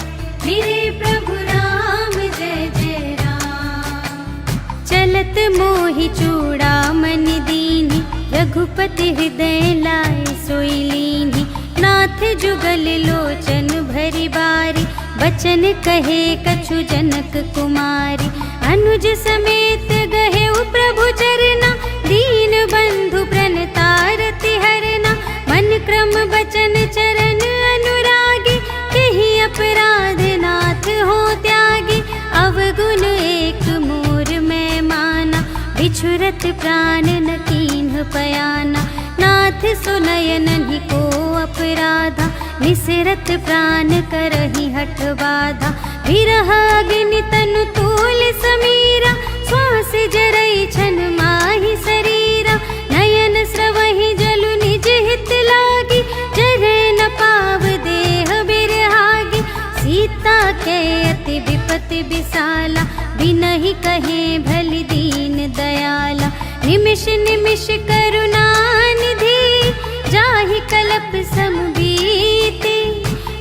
मेरे प्रभु राम जय जय राम। चलत मोहि चूड़ामन दीन्हि, रघुपति हृदय लाए सोई लीन्हि। नाथ जुगल लोचन भरी बारी, बचन कहे कछु जनक कुमारी। अनुज समेत गहेउ प्रभु चरना, दीन बंधु प्रणतारति हरना। मन क्रम बचन चरण अनुरागी, केहि अपराध नाथ हो त्यागी। अवगुण एक मोर मैं माना, बिछुरत प्राण न कीन्ह पयाना। नाथ सुनयनहि को अपराधा, निसरत प्राण करहि हठ बाधा। विरह अग्नि तनु तूल समीरा, श्वास जरई छन माहि शरीरा। नयन स्रवहि जलु निज हित लागी, जरै न पाव देह बिरहागी। सीता के अति विपति विसाला, बिनहि कहे भलि दीन दयाला। निमिष निमिष करुणा निधि, जाहि कलप सम बीति।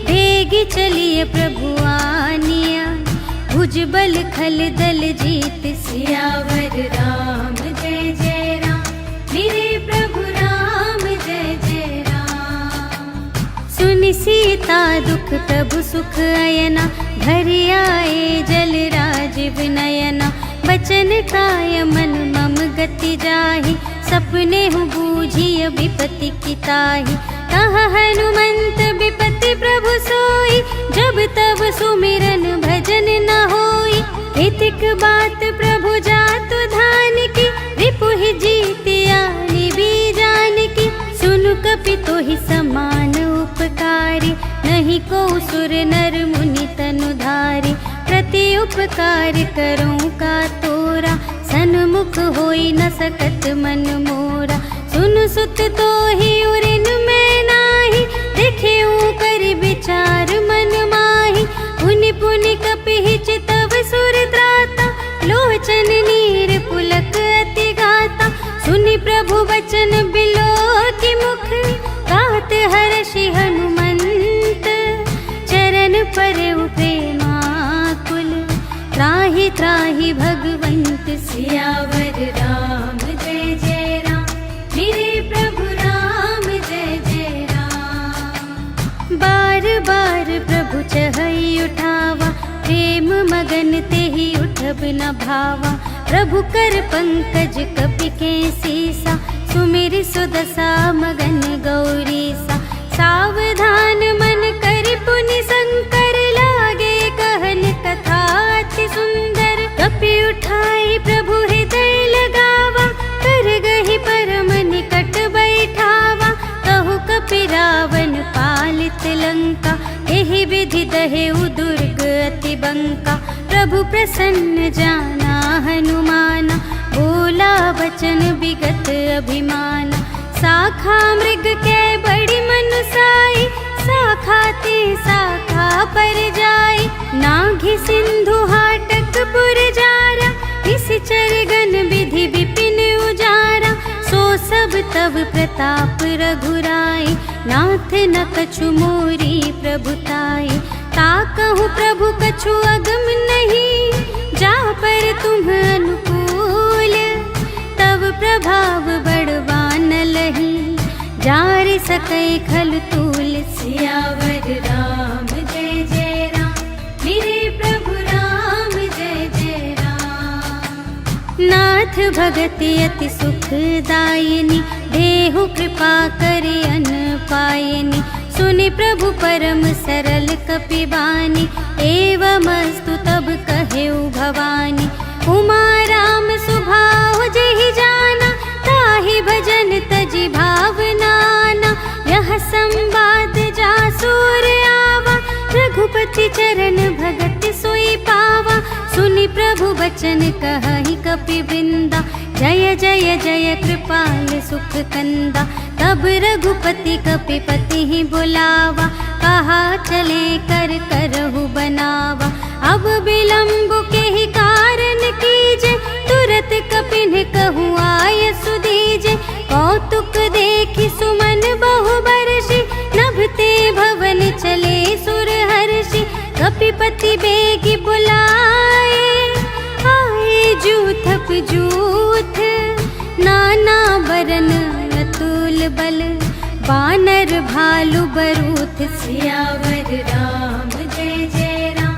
भेगी चलिए प्रभु आनिया, भुजबल खल दल जीत। सियावर राम जय जय राम, मेरे प्रभु राम जय जय राम। सुनि सीता दुख प्रभु सुख अयना, घर आए जल राजीव नयना। बचन काय मन मम गति जाहि, सपने हूँ बूझिय विपत्ति की ताहि। कहा हनुमंत विपत्ति प्रभु सोई, जब तब सुमिरन भजन न होई। हितिक बात प्रभु जातु धान की, रिपुहि जीतिया निबी जान की। सुनु कपि तोहि समान उपकारी, नहीं को सुर नर मुनि तनु धारी। प्रति उपकार करूं का तोरा, सन्मुख होई न सकत मन मोरा। सुन सुत तोहि उरिन मैं नाही, देखियो कर विचार मन माही। पुनि पुनि कपिहि चितव सुर त्राता, लोचन नीर पुलक अति गाता। सुनि प्रभु वचन बिलोकि मुख, गात हर्षि हनुमंत। चरण परउ प्रेमाकुल, त्राहि त्राहि भगवंत। सियावर राम जय जय राम, मेरे प्रभु राम जय जय राम। बार बार प्रभु चहई उठावा, प्रेम मगन तेहि उठब न भावा। प्रभु कर पंकज कपि के सीसा, सुमिर सुदशा मगन गौरीसा। सावधान मन करि पुनि शंकर, लागे कहन कथा अति सुंदर। कपि उठाई प्रभु हृदय लगावा, कर गहि परम निकट बैठावा। कहु कपि रावण पालित लंका, एहि विधि दहेउ दुर्ग अति बंका। प्रभु प्रसन्न जाना हनुमाना, बोला वचन विगत अभिमाना। शाखा मृग के बड़ी मनुसाई, शाखा ते शाखा पर जाई। नाघि सिंधु हाटक पुर जारा, निश्चर गण विधि विपिन उजारा। सो सब तब प्रताप रघुराई, नाथ न कछु मोरी प्रभुताई। ताकहु प्रभु कछु अगम नहीं, जा पर तुम अनुकूल। तब प्रभाव बड़वान लही, जारि सकै खल तूल। सियावर राम जय जय राम, मेरे प्रभु राम जय जय राम। नाथ भगति अति सुखदायिनी, देहु कृपा करि अन पायिनी। सुनि प्रभु परम सरल कपि बानी, एवमस्तु तब कहेउ भवानी। उमा राम सुभाव जेहि जाना, ताहि भजन तजि भावनाना। यह संवाद जासुर आवा, रघुपति चरण भगत सोई पावा। सुनि प्रभु वचन कहहि कपि वृंदा, जय जय जय कृपाल सुख कंदा। तब रघुपति कपिपति ही बुलावा, कहा चले कर करहु बनावा। अब विलंब के ही कारण कीजे, तुरत कपिन कहूँ आय सुदीजे। कौतुक देखि सुमन बहु बरषि, नभते भवन चले सुर हर्षि। कपिपति बेगी बुलाए, आए जूथप जूथ। नाना बरन अतुल बल, बानर भालु बरूथ। सियावर राम जय जय राम,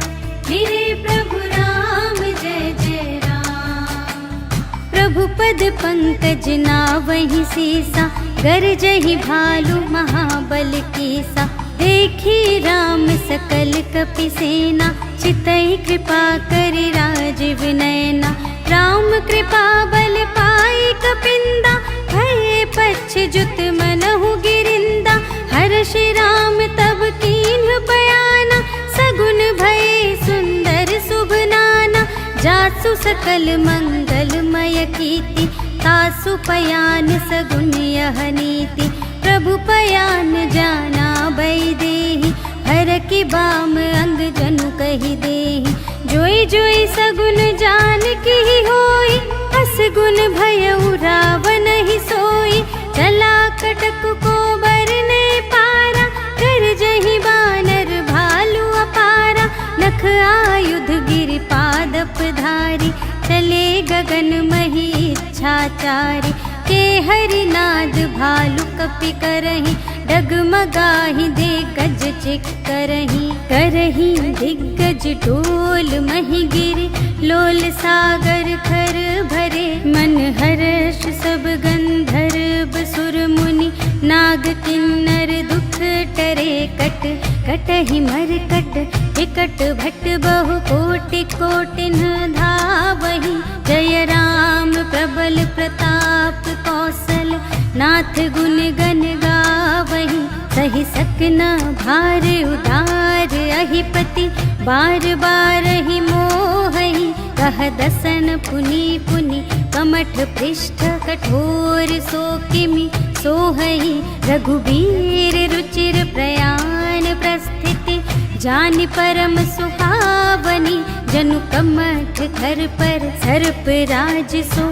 मेरे प्रभु राम जय जय राम। प्रभु पद पंकज नावहि सीसा, गरजहि भालु महाबल कीसा। देखी राम सकल कपि सेना, चितई कृपा करि राजीव नयना। राम कृपा बल पाई कपिंदा, भये पच्छ जुत मनहु गिरिंदा। हर्षि राम तब कीन्ह बयाना, सगुन भये सुंदर शुभ नाना। जासु सकल मंगलमय कीर्ति, तासु पयान सगुन यह नीति। प्रभु पयान जाना भई देहि, हर की बाम अंग जनु कहि देहि। जोई जोई सगुन जान की होई, असगुन भयउ रावण ही सोई। चला कटक को बरने पारा, कर जहि बानर भालु अपारा। नख आयुध गिरि पादप धारी, चले गगन मही इच्छाचारी। के हरिनाद भालु कपि करहि, डगमगाहि दे गज चिक करही दिग्गज डोल मही गिरे लोल सागर खर भरे मन हर्ष सब गंधर्व सुर मुनि नाग किन्नर दुख टरे कटहि मरकट विकट भट बहु कोटि कोटिन धावहि जय राम प्रबल प्रताप कौशल नाथ गुण गण गावहि सहि सकना भार उदार अहिपति बार बार ही मोहहि कह दसन पुनि पुनि कमठ पृष्ठ कठोर सो किमि सोहहि रघुबीर रुचिर प्रयाण प्रस्थिति जानि परम सुहावनी जनु कमठ घर पर सर्प राज सो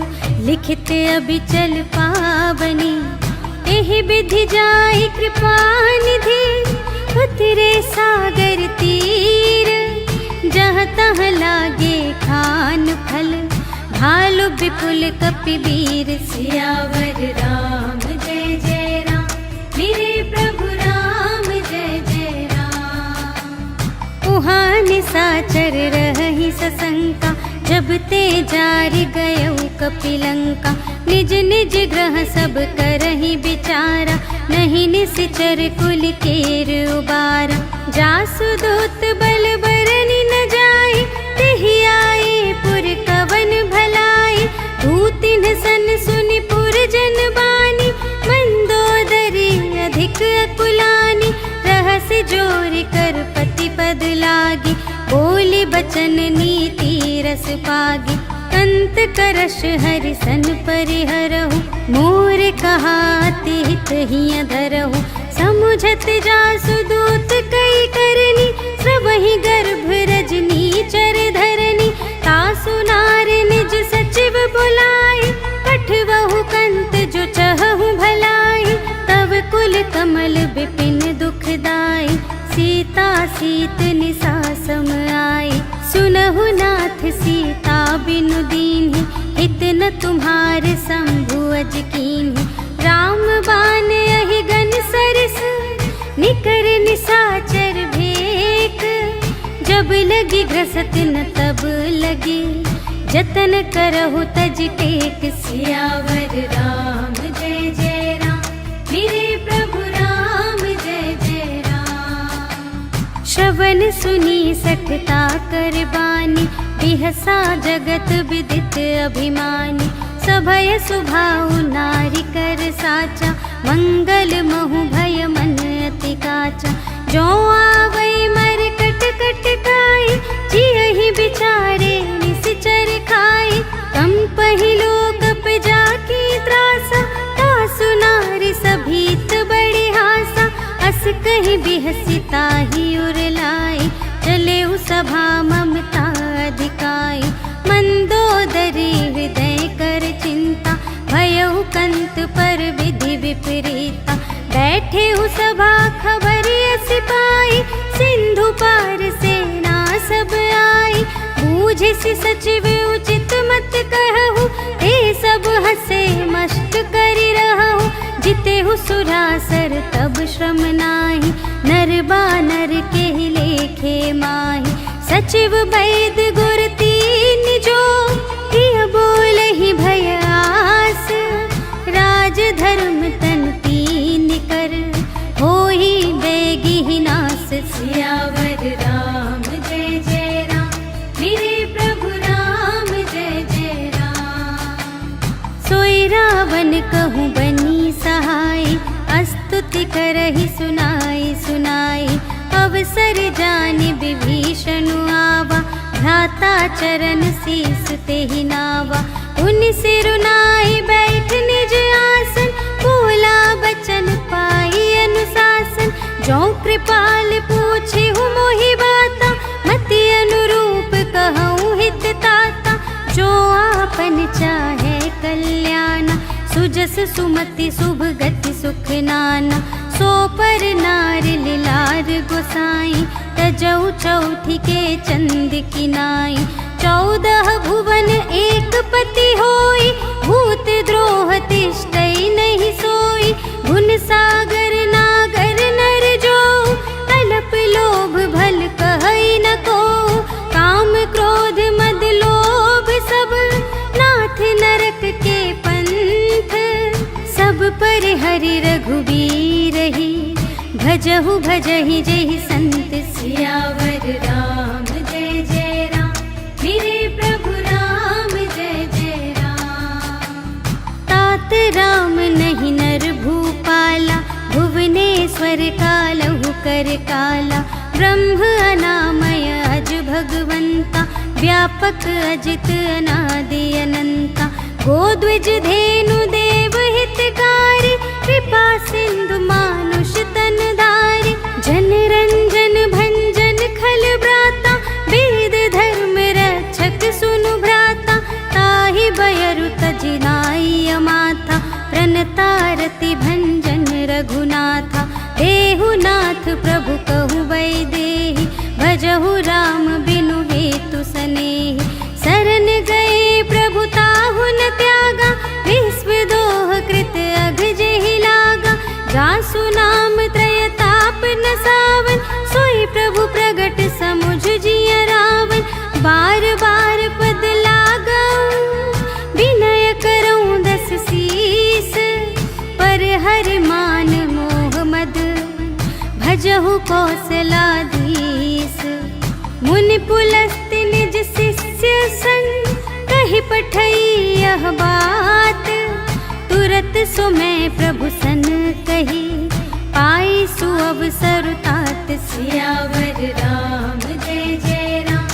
लिखित अबिचल पावनी एहि विधि जाहि कृपा निधि उतरे सागर तीर जहाँ तहाँ लागे खान फल भालु विपुल कपिवीर सियावर राम जय जय राम मेरे प्रभु राम जय जय राम। उहाँ निसाचर रही सशंका जब ते जारि गयौ कपिलंका निज निज ग्रह सब करहि विचारा नहीं निश्चर कुल केर उबारा जासु दूत बल बरनि न जाय तेहि आए पुर कवन भलाई दूतिन सन सुनि पुर जन बानी मंदोदरी अधिक अकुलानी रहस्य जोर कर पति पद लागी बोली बचन नीति रस पागी कंत करश हरि सन परिहरहु मोर कहाति हित हिय धरहु समुझत जासु दूत कई करनी स्रवहि गर्भ रजनी चर धरनी तासु नार निज सचिव बुलाए पठवहु कंत जो चहहु भलाई तब कुल कमल विपिन दुखदाई सीता सीत निसा सम आई सुनहु नाथ सीता बिनु दीन्हि हित न तुम्हारे शंभु अज कीन्हि राम बान यही गन सरस निकर निसाचर भेक जब लगी ग्रसत न तब लगे जतन करहु तज टेक सियावर राम जय जय राम मेरे प्रभु राम जय जय राम। श्रवण सुनी सठता कर बानी बिहसा जगत विदित अभिमानी सभय सुभाउ नारी कर साचा मंगल महु भय मन अति काचा जो आवै मर कट कट काई जियहि बिचारे निश्चर खाई कम पहिलो कप जाकी त्रासा तासु नारी सभीत बड़े हासा अस कहि बिहसिता ही उरलाई चले सभा ममता अधिकाई मंदोदरी हृदय कर चिंता भयउ कंत पर विधि विपरीता बैठे सभा खबर सिपाही सिंधु पार सेना सब आई बूझे सि सचिव उचित मत कहु हे सब हसे मस्त करि रहु जिते सुरासर तब श्रम नाही नर बानर के लेखे माही सचिव वैद गुर तीन जो हिय बोलहि भय आस राज धर्म तन तीन कर होहि बेगी नास सियावर राम जय जय राम मेरे प्रभु राम जय जय राम। सोई रावण कहूँ बनी सहाय स्तुति करहि सुनाई सुनाई अवसर जानि विभीषण आवा भ्राता चरण शीस तेहि नावा उन सिरुनाई बैठ निज आसन बोला बचन पाई अनुशासन जो कृपाल पूछे हूँ मोहि बाता मति अनुरूप कहूँ हित ताता जो आपन चाहे कल्याण सुजस सुमति शुभ गति सुख नाना सो पर नार लिलार गोसाई तजौ चौथी के चंद किनाई 14 भुवन एक पति होई भूत द्रोह तिष्ठै नहीं सोई गुण सागर नाग भजहु भजहि जेहि संत सियावर राम जय जय राम। मेरे प्रभु राम जय जय राम। तात राम नहीं नर भूपाला, भुवनेश्वर कालहु कर काला। ब्रह्म अनामय अज भगवंता, व्यापक अजित अनादि अनंता। गोद्विज धेनु देव हितकारी, कृपा सिंधु मानुष तन धारी। जन रंजन भंजन खल ब्राता, वेद धर्म रक्षक सुनु भ्राता। ताहि बयरु तजि नाई अमाथा, प्रणतारति भंजन रघुनाथा। देहु नाथ प्रभु कहु वैदेही, भजहु राम बिनु हेतु सनेही। शरण गए प्रभु ताहु न त्यागा, विश्व दोह कृत अघ जेहि लागा। जासु नाम त्रय ताप न सावन, सोई प्रभु प्रगट समुझ जिय रावण। बार बार पद लागऊं, विनय करऊं दस सीस। पर हरि मान मोह मद, भजहु कौशलाधीश। मुनि पुलस्त्य निज शिष्य संग, कहि पठई यह बात। तुरत सो मैं प्रभु सन कही, पाई सुअवसर तात। सियावर राम जय जय राम।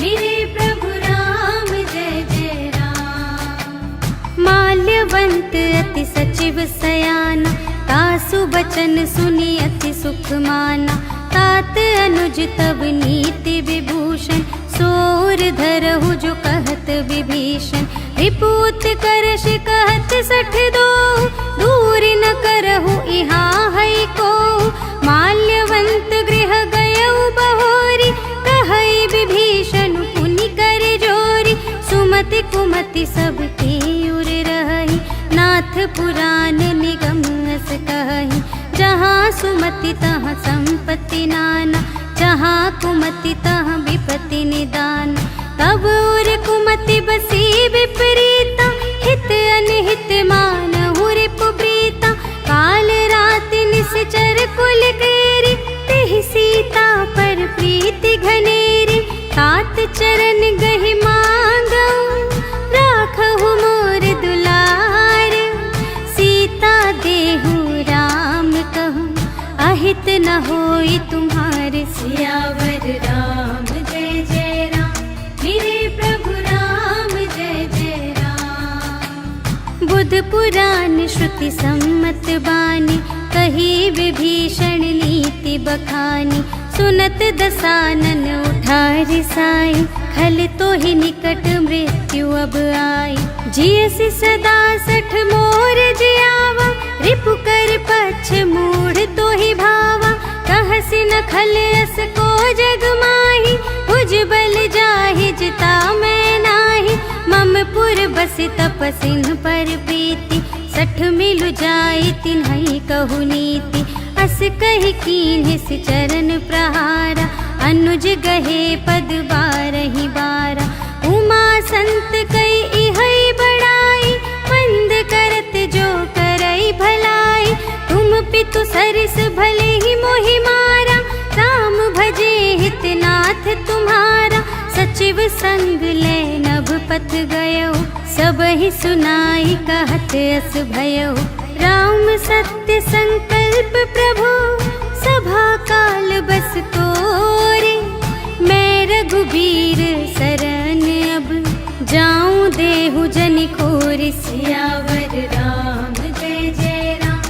मेरे प्रभु राम जय जय राम। माल्यवंत अति सचिव सयाना, तासु बचन सुनि अति सुख माना। तात अनुज तब नीति विभूषण, सोर धरहु जो कहत विभीषण। रिपुत करश कहत सठ दो, दूर न करहु इहाँ है को। माल्यवंत गृह गयउ बहोरी, कहई विभीषण पुनि कर जोरी। सुमति कुमति सब के उर रही, नाथ पुराण निगम अस कहि। जहाँ सुमति तहाँ संपत्ति नाना, जहाँ कुमति तहाँ विपत्ति निदान। तब उर कुमति बसी विपरीता, हित अनहित मानहु रिपु प्रीता। काल राति निश्चर कुल केरी, तेहि सीता पर प्रीति घनेरी। तात चरण गहि मांगऊं, राखहु मोर दुलार। सीता देहु राम कहूँ, अहित न होई तुम्हारे। सियावर राम जय जय राम। मेरे प्रभु राम जय जय राम। बुध पुराण श्रुति सम्मत बानी, कही विभीषण नीति बखानी। सुनत दसानन उठा रिसाई, खल तो ही निकट मृत्यु अब आई। जियसि सदा सठ मोर जियावा, रिपु कर पक्ष मूढ़ तो ही भावा। कहसि न खल अस को जग माही, भुज बल जाहि जिता मैं नाही। मम पुर बसि तपसिन पर प्रीति, सठ मिलु जाई तिन्हई कहु नीति। अस कहि कीन्हिस चरण प्रहारा, अनुज गहे पद बारहि बारा। उमा संत कई इहै बड़ाई, मंद करत जो करई भलाई। तुम पितु सरिस भले ही मोहि मारा, राम भजे हित नाथ तुम्हारा। सचिव संग ले नभ पथ गयो, सबहि सुनाई कहत अस भयो। राम सत्य संकल्प प्रभु, सभा काल बस तोरे। मैं रघुबीर शरण अब, जाऊं देहु जनि खोरि। सियावर राम जय जय राम।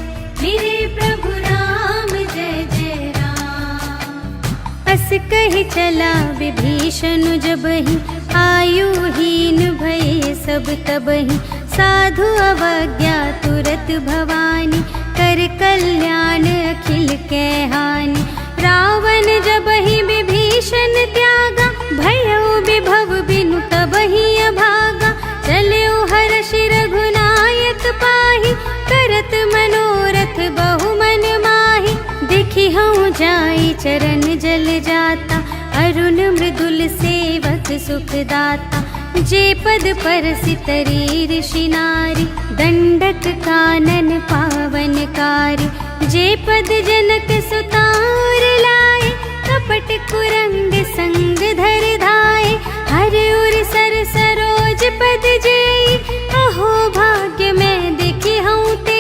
मेरे प्रभु राम जय जय राम। अस कहि चला विभीषण जबहि, आयुहीन भये सब तबहि। साधु अवज्ञा तुरत भवानी, कर कल्याण अखिल के हानि। रावण जबहि विभीषण त्यागा, भयउ विभव बिनु तबहि अभागा। चलऊ हर्षि रघुनायक पाहि, करत मनोरथ बहु मन माहि। देखि हऊँ जाई चरण जल जाता, अरुण मृदुल सेवक सुखदाता। जे पद परसि तरी ऋषि नारी, दंडक कानन पावनकारी। जे पद जनक सुतार लाए, कपट कुरंग संग धर धाए। हर उर सर सरोज पद जेई, अहो भाग्य मैं देखी हूँ ते।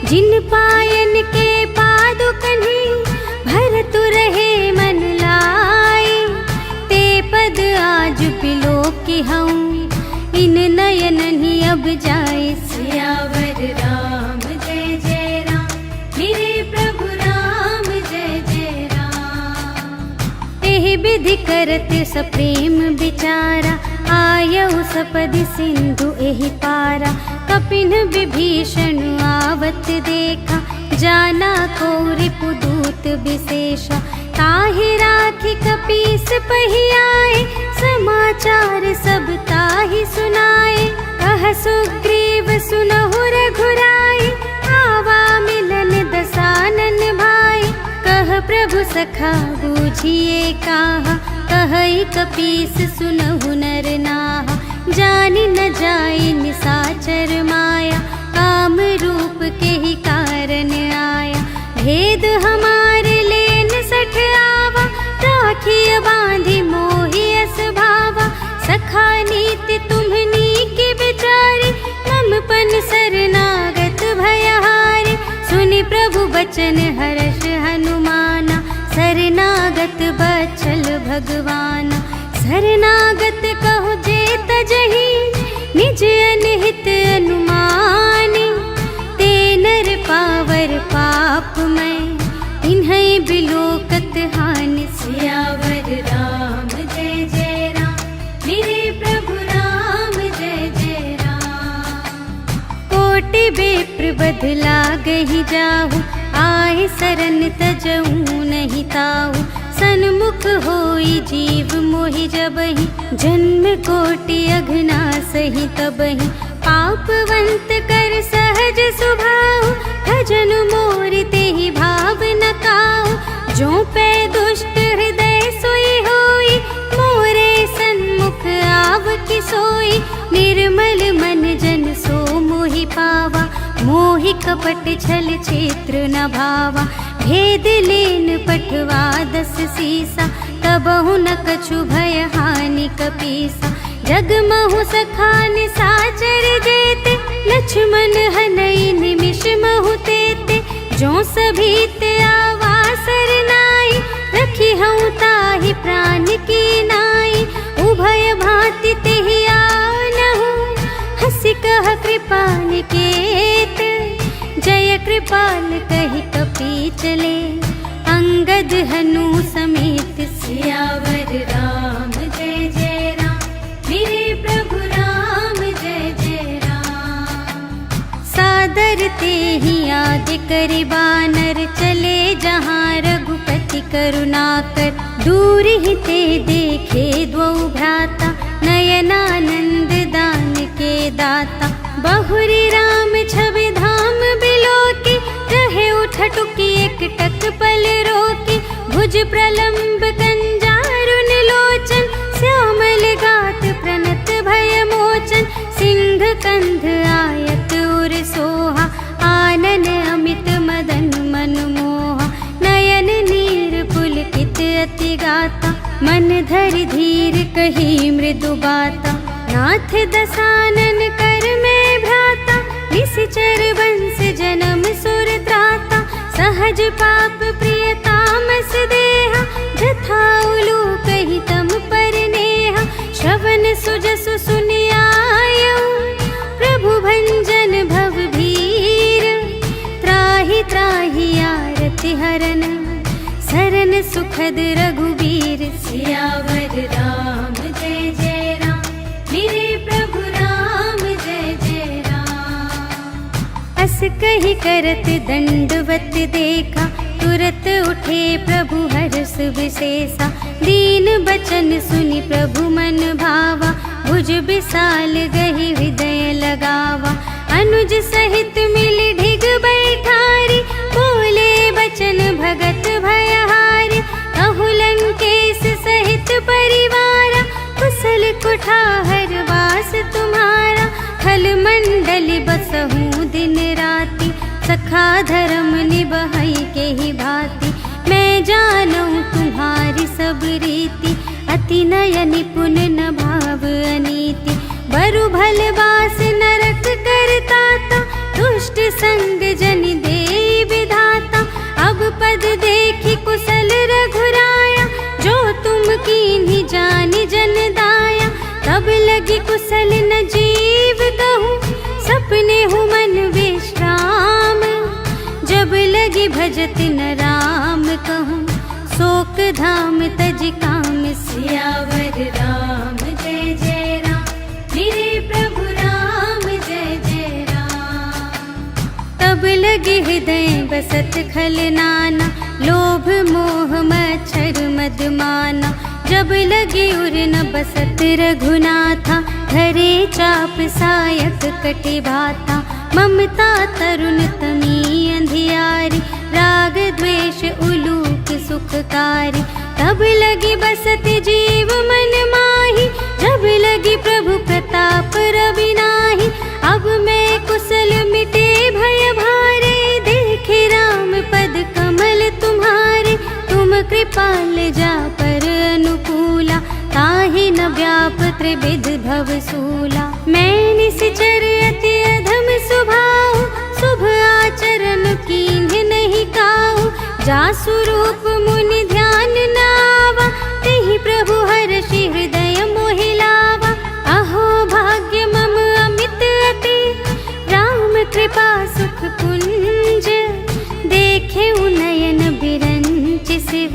जिन पायन के पादुकन्हि, भरतु रहे मन लाए। ते पद आज बिलोकी हूँ, इन नयन ही अब जाए। सियावर राम जय जय राम, मेरे प्रभु राम जय जय राम। एहि विधि करत सप्रेम विचारा, आयउ सपदि सिंधु एहि पारा। कपिन विभीषण आवत देखा, जाना को रिपुदूत विशेषा। ताहि राखी कपीस पहियाए, समाचार सब ताहि सुनाए। कह सुग्रीव सुनहु रघुराई, आवा मिलन दसानन भाई। कह प्रभु सखा बूझिए काहा, कहई कपीस सुनहु नर नाहा। जानि न जाई निसाचर माया, काम रूप के ही कारण आया। भेद हमारे लेन सठ आवा, राखिय बांधि मोहि अस भावा। सखा नीति तुम्हनी के विचारे, मम पन शरणागत भयहारे। सुनि प्रभु बचन हर्ष हनुमाना, शरणागत बचल भगवाना। शरणागत कहो जे तजहि, निज अनहित अनुमानी। ते नर पावर पाप मैं, इन्है बिलोकत हानि। सियावर राम जय जय राम, मेरे प्रभु राम जय जय राम। कोटि बेप्र बदला गहि जाहु, आए सरन तजऊ नहीं ताहु। सन्मुख होई जीव मोहि जबहि, जन्म कोटि अघना सही तबहि। पापवंत कर सहज सुभाव, भजन मोर तेहि भाव न काहु। जो पै दुष्ट हृदय सोई होई, मोरे सन्मुख आव कि सोई। निर्मल मन जन सो मोहि पावा, मोहि कपट छल क्षेत्र न भावा। भेद लेन पठवा दस सीसा, तबहु न कछु भय हानि कपीसा। जगमहु सखा निसाचर जेते, लक्ष्मण हनई निमिष महु तेते। जो सभीत आवा सरनाई, रखी हूँ ताहि प्राण की नाई। उभय भांति तेहि आनहु, हंसि कह कृपा निकेत। जय कृपाल कहि कपी चले, अंगद हनु समेत। सियावर राम जय जय राम, मेरे प्रभु राम जय जय राम। सादर तेहि आदि करि बानर, चले जहाँ रघुपति करुणाकर। दूर ही ते देखे द्वौ भ्राता, नयनानंद दान के दाता। बहुरी राम छवि धाम बिलोकी, रहे उठटुकी एक टक पल रोकी। भुज प्रलंब कंजारुन लोचन, श्यामल गात प्रणत भय मोचन। सिंह कंध आयत उर सोहा, आनन अमित मदन मन मोहा। नयन नीर पुलकित अति गाता, मन धरि धीर कही मृदु बाता। नाथ दसानन कर में भ्राता, निश्चर वंश जन्म सुर त्राता। सहज पाप प्रिय तामस देहा, जथा उलू कही तम पर नेहा। श्रवण सुजसु सुनियायऊ, प्रभु भंजन भव भीर। त्राहि त्राहि आरति हरन, सरन सुखद रघुबीर। सियावर राम जय जय राम, मेरे प्रभु राम जय जय राम। अस कही करत दंडवत देखा, तुरत उठे प्रभु हर्ष विशेषा। दीन बचन सुनि प्रभु मन भावा, भुज विशाल गहि हृदय लगावा। अनुज सहित मिल ढिग बैठारी, बोले बचन भगत भयहारी। कहु लंकेश सहित परिवारा, कुशल कुठार वास तुम्हारा। खल मंडल बसहु दिन राति, सखा धर्म निबहई के ही भांति। मैं जानूं तुम्हारी सब रीति, अति नय निपुण न भाव अनीति। बरु भल बास नरक करता ता, दुष्ट संग जन दे विधाता। अब पद देखी कुशल रघुराया, जो तुम कीन्ही जानि जन दाया। तब लगी कुशल न जीव कहूँ, सपने हूँ मन विश्राम। जब लगी भजत न राम कहूँ, शोक धाम तज काम। सियावर राम जय जय राम, मेरे प्रभु राम जय जय राम। तब लगे हृदय बसत खल नाना, लोभ मोह मच्छर मद माना। जब लगे उर न बसत रघुनाथा, धरे चाप सायक कटे भाता। ममता तरुण तमी अंधियारी, राग द्वेष उलूक सुखकारी। तब लगी बसत जीव मन माही, जब लगी प्रभु प्रताप रवि नाही। अब मैं कुशल मिटे भय भारे, देखे राम पद कमल तुम्हारे। तुम कृपाल जा पर अनुकूला, ताहि न व्याप त्रिविध भव सूला। मैं निश्चर अति अधम स्वभाव, शुभ आचरण कीन्ह नहीं काहू। जासु रूप मुनि ध्यान न आवा, तेहि प्रभु हर्षि हृदय मोहि लावा। अहो भाग्य मम अमित अति, राम कृपा सुख कुंज। देखे नयन बिरंच शिव,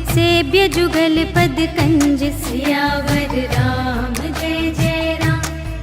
सेव्य जुगल पद कंज। सियावर राम जय जय राम,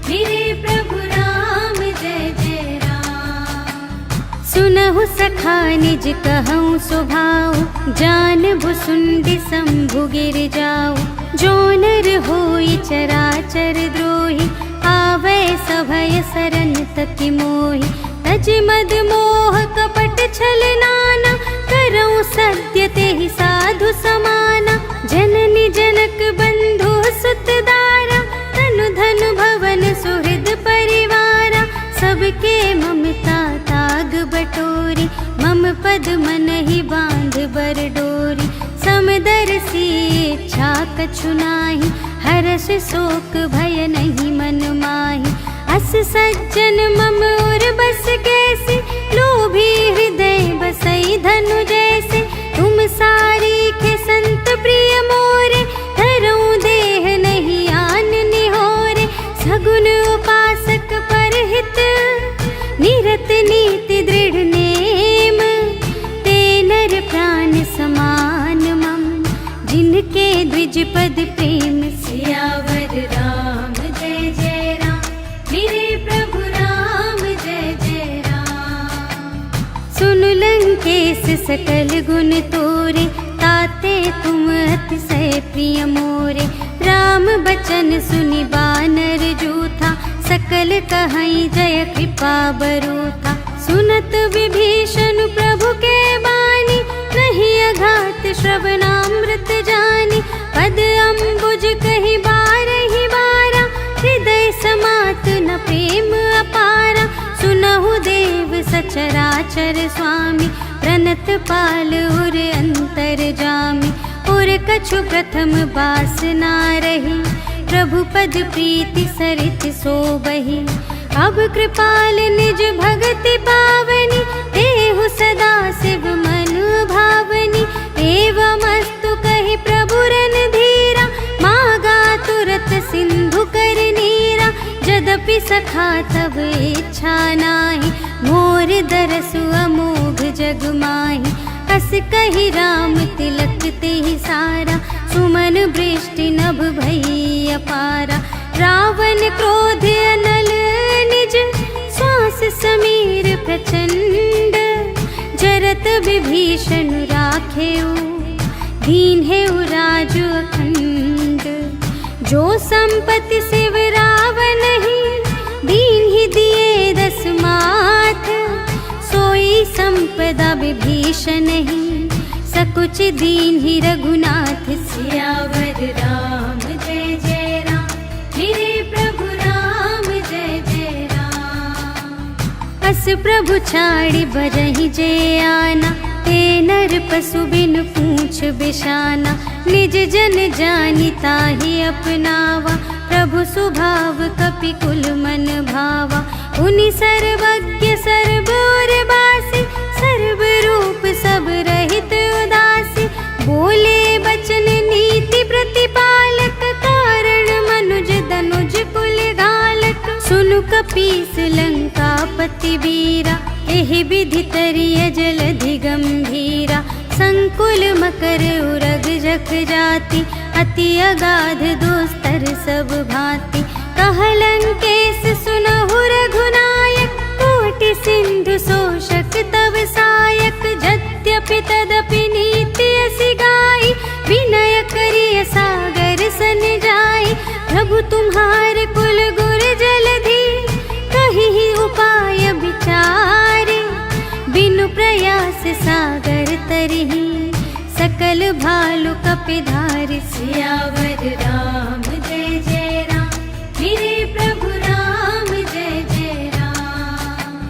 मेरे प्रभु राम जय जय राम। सुनहु सखा निज कहूँ स्वभाव, जान भुसुंडी शंभु गिर जाऊ। जो नर होई चराचर द्रोही, आवे सभय सरन तकी मोहि। तज मद मोह कपट छल नाना, करऊँ सत्य तेहि साधु समाना। जननी जनक बंधु सुत दारा, तनु धनु भवन सुहृद परिवारा। सबके ममता ताग बटोरी, मम पद मन ही बांध बर डोरी। समदर्शी इच्छा कछु नाही, हर्ष शोक भय नहीं मन माही। अस सज्जन मम और बस कैसे, लोभी हृदय बसई धनु जैसे। तुम सारी के संत प्रिय मोरे, धरूं देह नहीं आन निहोरे। सगुन उपासक परहित, निरत नीति दृढ़ नेम। ते नर प्राण समान मम, जिनके द्विज पद प्रेम। सियावर राम जय जय राम, मेरे प्रभु राम जय जय राम। सुन लंकेश सकल गुण तोरे, ताते तुम अतिशय प्रिय मोरे। राम बचन सुनि बानर जूथा, सकल कहई जय कृपा बरूथा। सुनत विभीषण प्रभु के बानी, नहीं अघात श्रवणामृत जानी। पद अम्बुज कही बारहि बारा, हृदय समात न प्रेम अपारा। सुनहु देव सचराचर स्वामी, प्रणत पाल उर अंतर जामी। उर कछु प्रथम बास ना रही, प्रभु पद प्रीति सरित सोबहि। अब कृपाल निज भगति पावनी, देहु सदा शिव मन भावनी। एवमस्तु कहि प्रभु रणधीरा, मागा तुरत सिंधु कर नीरा। यद्यपि सखा तब इच्छा नाही, मोर दरसु अमोघ जग माही। अस कहि राम तिलक तेहि सारा, सुमन वृष्टि नभ भई अपारा। रावण क्रोध अनल निज, श्वास समीर प्रचंड। जरत विभीषण राखेउ, दीन्हेउ राजु अखंड। जो संपत्ति शिव रावण ही, दीन्हि दिए दस माथ। सोई संपदा विभीषण ही, सकुच दीन्हि रघुनाथ। सियावर राम जय जय राम, मेरे प्रभु राम जय जय राम। अस बस प्रभु छाड़ी बरही जे आना, ते नर पशु बिन पूछ बिशाना। निज जन जानी ताहि अपनावा, प्रभु सुभाव कपि कुल मन भावा। उनि सर्वज्ञ सर्व और बासी, सर्व रूप सब रहित उदासी। बोले बचन नीति प्रतिपालक, कारण मनुज दनुज कुल घालक। सुनु कपीस लंकापति वीरा, एहि विधि तरिय जलधि गंभीरा। संकुल मकर उरग जख जाति, अति अगाध दोस्तर सब भांति। कहलंकेश सुनहु रघुनायक, कोटि सिंधु शोषक तव सायक। यद्यपि तदपि नीति असि गाई, विनय करिय सागर सन जाई। प्रभु तुम्हार कुल गुर जलधि, कहिहि उपाय विचारे। बिनु प्रयास सागर तरहि, सकल भालु कपिधारि। सियावर राम जय जय राम, मेरे प्रभु राम जय जय राम।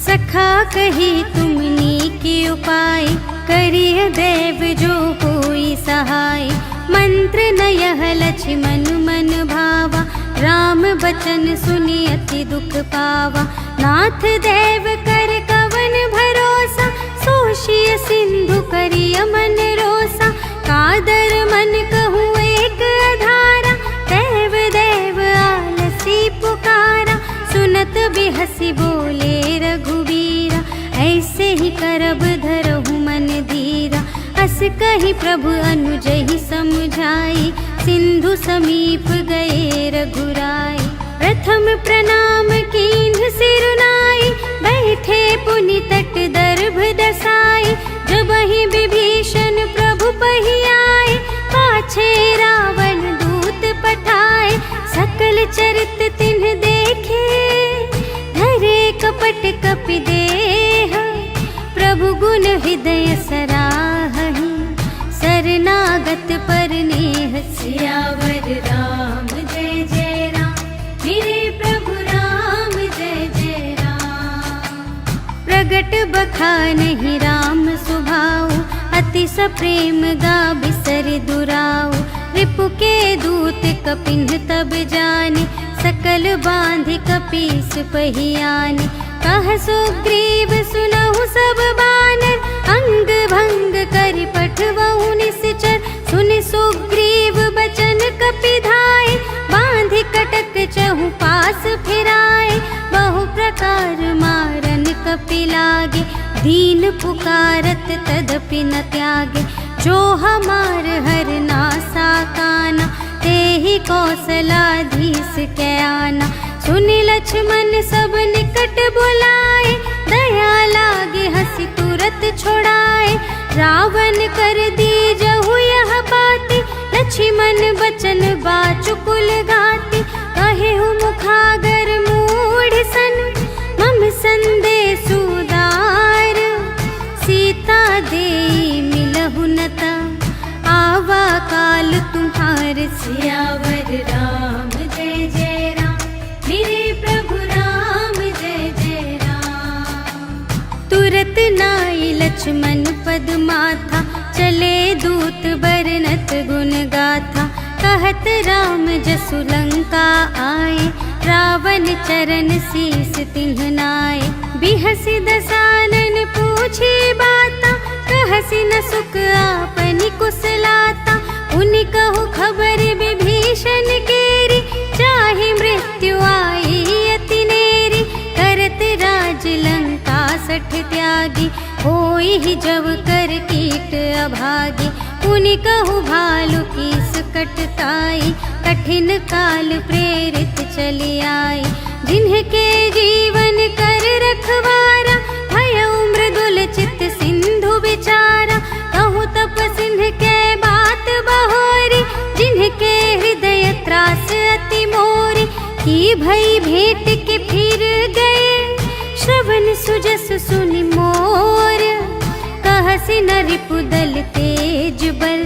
सखा कही तुमनी की उपाय, करिय देव जो होई सहाय। मंत्र न यह लक्ष्मण मन भावा, राम बचन सुनि अति दुख पावा। नाथ देव कर कवन भरोसा, सोषिय सिंधु करिय मन रोसा। कादर मन कहूँ एक अधारा, देव देव आलसी पुकारा। सुनत बिहसी बोले रघुवीरा, ऐसे ही करब धरहु मन धीरा। अस कही प्रभु अनुजहि समझाई, सिंधु समीप गए रघुराई। प्रथम प्रणाम कीन्ह सिरुनाई, बैठे पुनि तट दर्भ दसाई। जबहि विभीषण प्रभु पहि आए, पाछे रावण दूत पठाए। सकल चरित तिन्ह देखे, धरे कपट कपि देह। प्रभु गुण हृदय सराहहि, शरणागत पर नेह। सियावर राम जय जय राम, मेरे प्रभु राम जय जय राम। प्रगट बखानहि राम सुभाऊ, अति सप्रेम गा बिसरि दुराऊ। रिपु के दूत कपिन्ह तब जाने, सकल बांधि कपीस पहि आने। कह सुग्रीव सुनहु सब बानर, अंग भंग करि पठवहु निश्चर। सुनि सुग्रीव बचन कपिधाय, बांधि कटक चहु पास फिराए। बहु प्रकार मारन कपि लागे, दीन पुकारत तदपि न त्यागे। जो हमार हर नासा काना, तेहि कौशलाधीश कै आना। सुनि लक्ष्मण सब निकट बुलाए, दया लागे हंसी तुरत छोड़ाए। रावण कर दीजहु यह बाती, लक्ष्मण बचन बाचुकुल घाती। कहेहु मुखागर मूढ़ सन, मम संदेश उदार। सीता देई मिलहु नता, आवा काल तुम्हार। सियावर राम जय जय राम, मेरे प्रभु राम जय जय राम। तुरत नाई लक्ष्मण पद माथा, चले दूत बरनत गुण गाथा। कहत राम जसु लंका आए, रावण चरण शीस तिन्ह नाए। बिहसि दसानन पूछी बाता, कहसि न सुख आपनि कुशलाता। उनि कहु खबर विभीषण केरी, चाहे मृत्यु आई अति नेरी। करत राज लंका सठ त्यागी, होई ही जब कर कीट अभागी। उनि कहु भालु कीस कटकाई, कठिन काल प्रेरित चली आई। जिन्हके जीवन कर रखवारा, भयउ मृदुल चित सिंधु विचारा। कहु तप सिंह के बात बहोरी, जिन्हके हृदय त्रास अति मोरी। की भई भेंट के फिर गए, श्रवण सुजस सुनि मोर। कहसि न रिपुदल तेज बल,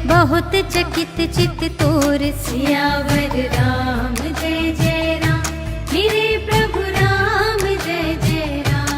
बहुत चकित चित तोर। सियावर राम जय जय राम, मेरे प्रभु राम जय जय राम।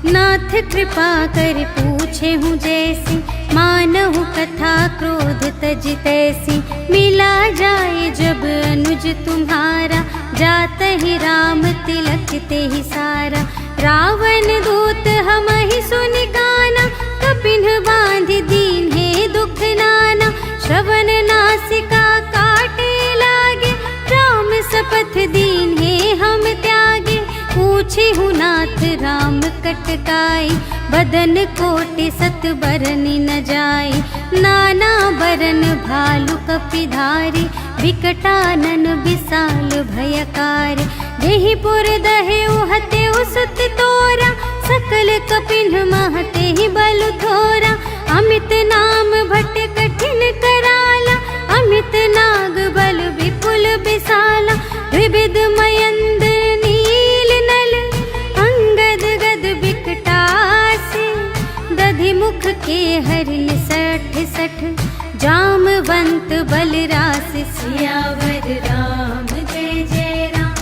नाथ कृपा कर पूछे हूँ जैसी, मानहु कथा क्रोध तज तैसी। मिला जाए जब अनुज तुम्हारा, जात ही राम तिलक ते ही सारा। रावण दूत हम ही सुनि काना, कपिन बांध दीन है दुख नाना। श्रवण नासिका काटे लागे, राम सपथ दीन है हम त्यागे। पूछे हूँ नाथ राम कटकाई, बदन कोटि सत बरनि न जाई। नाना बरन भालु कपिधारी, विकटानन विशाल भयकारी। जेहि पुर दहे उहते सुत तोरा, सकल कपिन महते ही बल थोरा। अमित नाम भट कठिन कराला, अमित नाग बल विपुल विशाला। विविध मयंद नील नल, अंगद गद विकटासी। दधि मुख के हरिण सठ सठ, जामवंत बलरास। सियावर राम जय जय राम,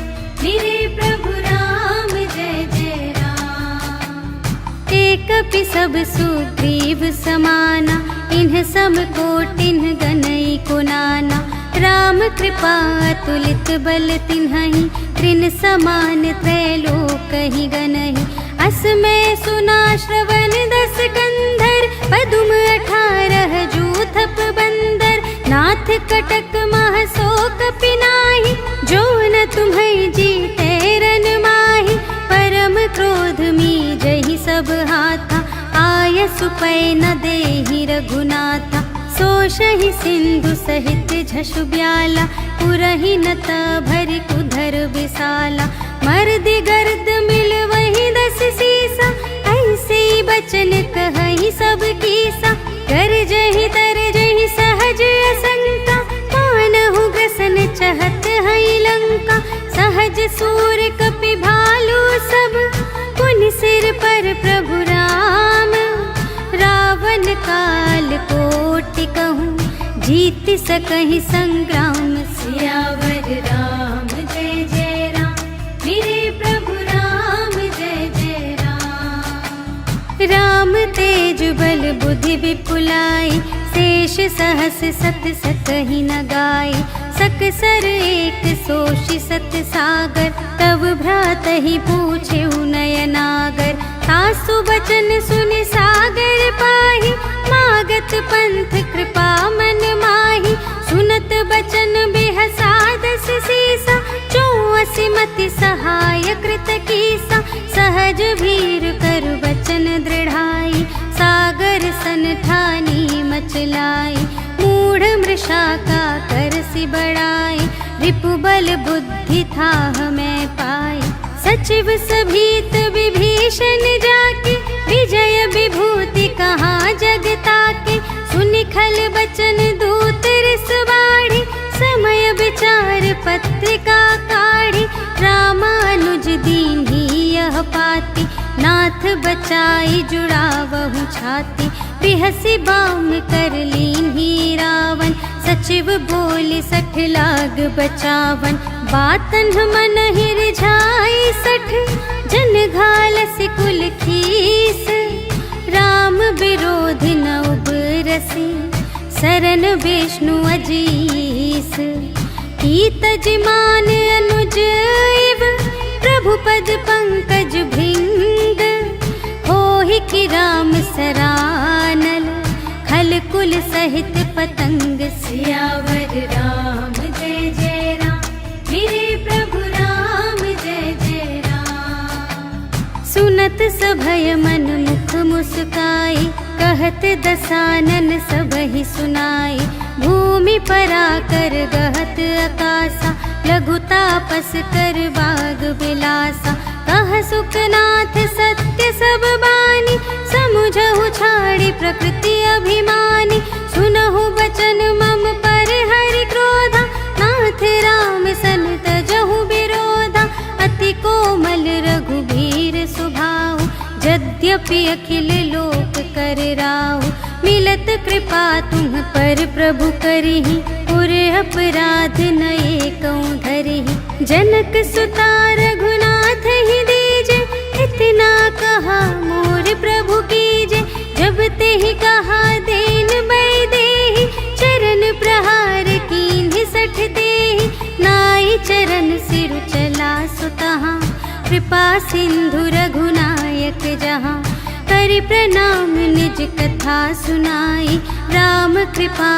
मेरे प्रभु राम जय जय राम। एक कपि सब सुग्रीव समाना, इन्ह सम कोटिन्ह गनई को नाना। राम कृपा अतुलित बल तिन्हहि, त्रिन समान त्रैलोक ही गनहि। अस मैं सुना श्रवण 10 कंधर, पदुम 18 जूथप बंदर। नाथ कटक मह सो कपि नाहि, जो न तुम्हें जीते रन माहि। परम क्रोध मी जहि सब हाथा, आय सुपै न देहि रघुनाथा। सोषहि सिंधु सहित झषु ब्याला, पुरहि नत भरि कुधर विशाला। मर्दि गर्द मिल वही 10 सीसा, ऐसे बचन कहहि सब कीसा। गरजहि तरजहि सहज असंका, मानहु ग्रसन चहत हई लंका। सहज सूर कपि भालु सब, पुनि सिर पर प्रभु राम। रावण काल कोटि कहूँ, जीत सकहि संग्राम। सियावर राम जय जय राम, मेरे प्रभु राम जय जय राम। राम तेज बल बुद्धि विपुलाई, शेष सहस सत सकहि न गाई। सकसर एक सोषि सत सागर, तब भ्रातहि पूछे नयनागर। तासु बचन सुनि सागर पाहि, मागत पंथ कृपा मन माहि। सुनत बचन बिहसा 10 सीसा, 84 मति सहाय कृत कीसा। सहज भीर कर बचन दृढ़ाई, सागर सन ठानी मचलाई। मूढ़ मृषा का करसि बढ़ाई, रिपु बल बुद्धि था मैं पाई। सचिव सभीत विभीषण जाके, विजय विभूति कहाँ जगता के। सुनि खल बचन दूत रिस बाढ़ी, समय विचार पत्रिका काढ़ी। रामानुज दीन्ही यह पाती, नाथ बचाई जुड़ावहु छाती। बिहसि बाम कर लीन्ही रावण, सचिव बोले 60 लाग बचावन। बातन मन ही रिझाई 60, जन घालसि कुल खीस। राम विरोधि न उबरसि, सरन विष्णु अजीस। कीतज मान अनुज इव, प्रभु पद पंकज भृंग। होहि कि राम सरानल, खल कुल सहित पतंग। सियावर राम जय जय राम, मेरे प्रभु राम जय जय राम। सुनत सभय मन मुख मुस्काई, कहत दसानन सबहि सुनाई। भूमि पराकर गहत आकासा, लघु तापस कर बाग बिलासा। कह सुखनाथ सत्य सब बानी, समुझहु छाड़ी प्रकृति अभिमानी। सुनहु बचन मम पर हरि क्रोधा, नाथ राम सन तजहु विरोधा। अति कोमल रघुबीर सुभाऊ, यद्यपि अखिल लोक कर राहु। मिलत कृपा तुम पर प्रभु करिहि, पुर अपराध न एकौ धरिहि। जनक सुता रघुनाथ ही दीजे, हित इतना कहा मोर प्रभु कीजे, जब ते ही कहा देन बै देहि। चरण प्रहार कीन्हि सठ देहि, नाई चरण सिरु चला सुतहाँ। कृपा सिंधु रघुनायक जहाँ, करि प्रणाम निज कथा सुनाई। राम कृपा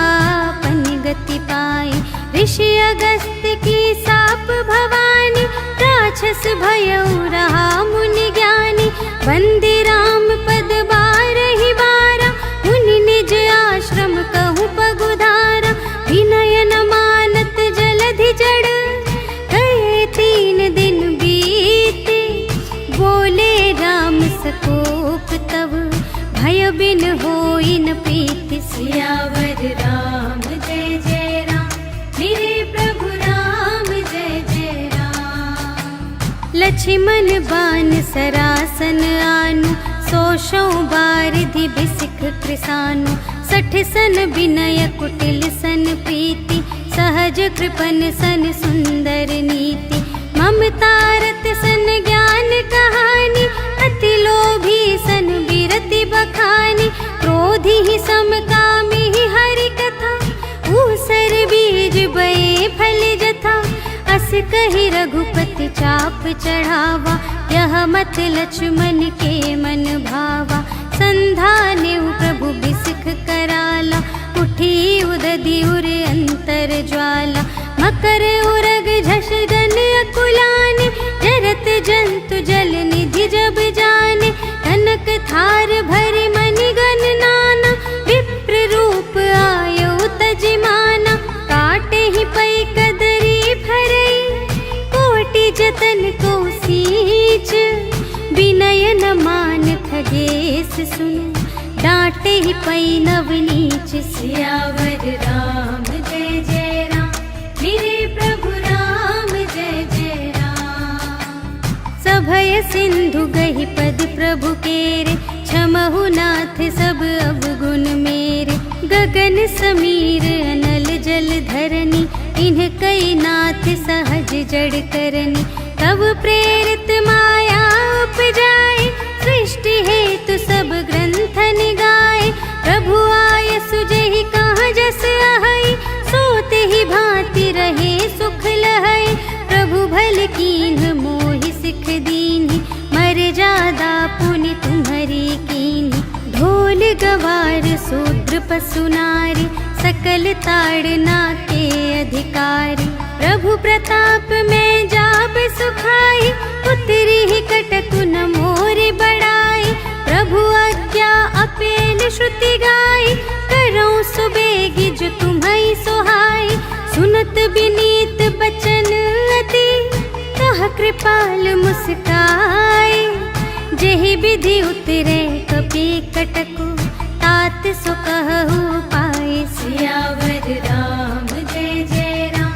पनि गति पाई, ऋषि अगस्त्य की साप भवानी। राक्षस भयउ रहा मुनि ज्ञानी, वंदे राम पद बारहि बारा। मुनि निज आश्रम कहु पगुधारा, विनय न मानत जलधि जड़। गए 3 दिन बीते, बोले राम सकोप तब। भय बिन होई न प्रीति, सियावर राम जय जय राम। मेरे प्रभु राम जय जय राम। लक्ष्मण बान सरासन आनु, 100 बारिधि बिसिख कृसानु। 60 सन विनय कुटिल सन प्रीति, सहज कृपन सन सुंदर नीति। ममता रत सन ज्ञान कहानी, अति लोभी सन विरति बखानी। क्रोधी ही समकामी ही हरि कथा, ऊसर बीज बये फल जथा। अस कहि रघुपति चाप चढ़ावा, यह मत लक्ष्मण के मन भावा। संधानेउ प्रभु बिसिख कराला, उठी उदधि उर अंतर ज्वाला। मकर उरग झष गन अकुलाने, जरत जंतु जल निधि जब जाने। कनक थार भरि मनि गण नाना, विप्र रूप आयो तजिमाना। काटे ही पै कदरी भरई, कोटि जतन को सींच। विनय न मान खगेश सुन, डांटे ही पै नव नीच। सियावर राम जय जय राम, मेरे प्रभु राम जय जय राम। सभय सिंधु गहि पद प्रभु केरे, क्षमहु नाथ सब अवगुण मेरे। गगन समीर अनल जल धरनी, इन्ह कई नाथ सहज जड़ करनी। तब प्रेरित माया उपजाए, सृष्टि हेतु सब ग्रंथन गाए। प्रभु आय सुजहि कहाँ जस आहई, सोते ही भांति रहे सुख लहई। प्रभु भल कीन्ह मोहि सिख दीन्हि, मर्यादा पुनि तुम्हरी कीन्हि। ढोल गवार शूद्र पशु नारी, सकल ताड़ना के अधिकारी। प्रभु प्रताप में जाप सुखाई, उतरी ही कटकु न मोरि बड़ाई। प्रभु आज्ञा अपेल श्रुति गाई, करऊँ सुबेगी जो तुम्हई सोहाई। सुनत विनीत बचन अति, कह कृपाल मुस्काई। जेहि विधि उतरे कपि कटकु, तात सो कहु पाई। सियावर राम जय जय राम,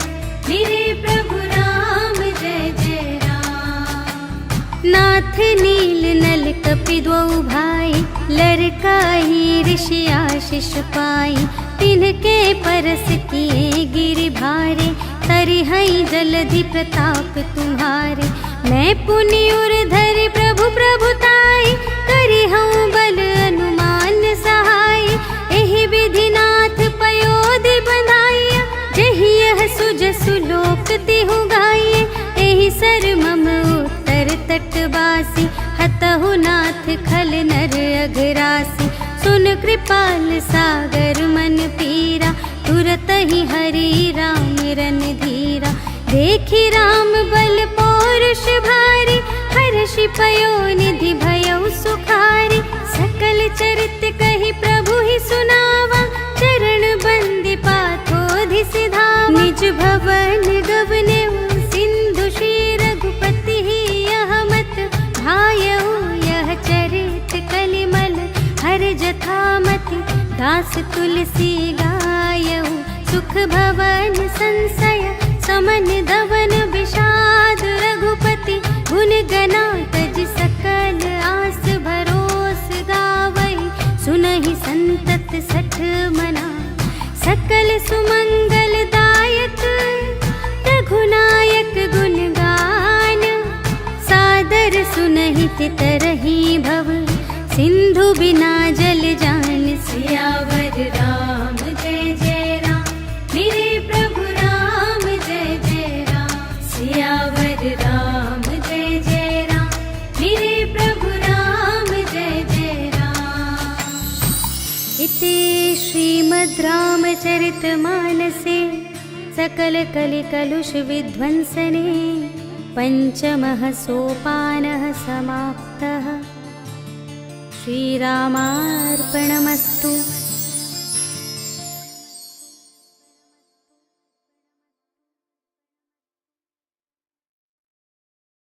मेरे प्रभु राम जय जय राम। नाथ नील नल कपि द्वौ भाई, लरकाई ऋषि आशीष पाई। तिनके परस किए गिरि भारे, तरिहई जलधि प्रताप तुम्हारे। मैं पुनि उर धरि प्रभु प्रभुताई, करिहऊँ बल अनुमान सहाय। एहि विधि नाथ पयोधि बंधाइया, जेहि यह सुजसु लोक तिहु गाइए। एहि सर मम उत्तर तटवासी, हतहु नाथ खल नर अघरासी। सुन कृपाल सागर मन पीरा, तुरत ही हरि राम रन धीरा। देखि राम बल पौरुष भारी, हर्षि पयो निधि भयउ सुखारी। सकल चरित कहि प्रभु ही सुनावा, चरण बंदी पाथोधि सिधावा। निज भवन गवनेउ सिंधु श्री रघुपति ही, यह मत भायउ यह चरित कलिमल। हर जथामति दास तुलसी गायउ, सुख भवन संशय समन धवन विषाद। रघुपति गुण गना तज सकल आस भरोस गावई। सुनहि संतत सठ मना, सकल सुमंगल दायक। रघुनायक गुण गान, सादर सुनहि के तरही भव, सिंधु बिना जल जान। सियावर राम जय जय राम, मेरे प्रभु राम जय जय राम। सियावर राम जय जय राम, मेरे प्रभु राम जय जय राम। इति श्रीमद् रामचरितमानसे सकल कलिकलुष विध्वंसने पंचमः सोपानः समाप्तः। श्रीरामार्पणमस्तु।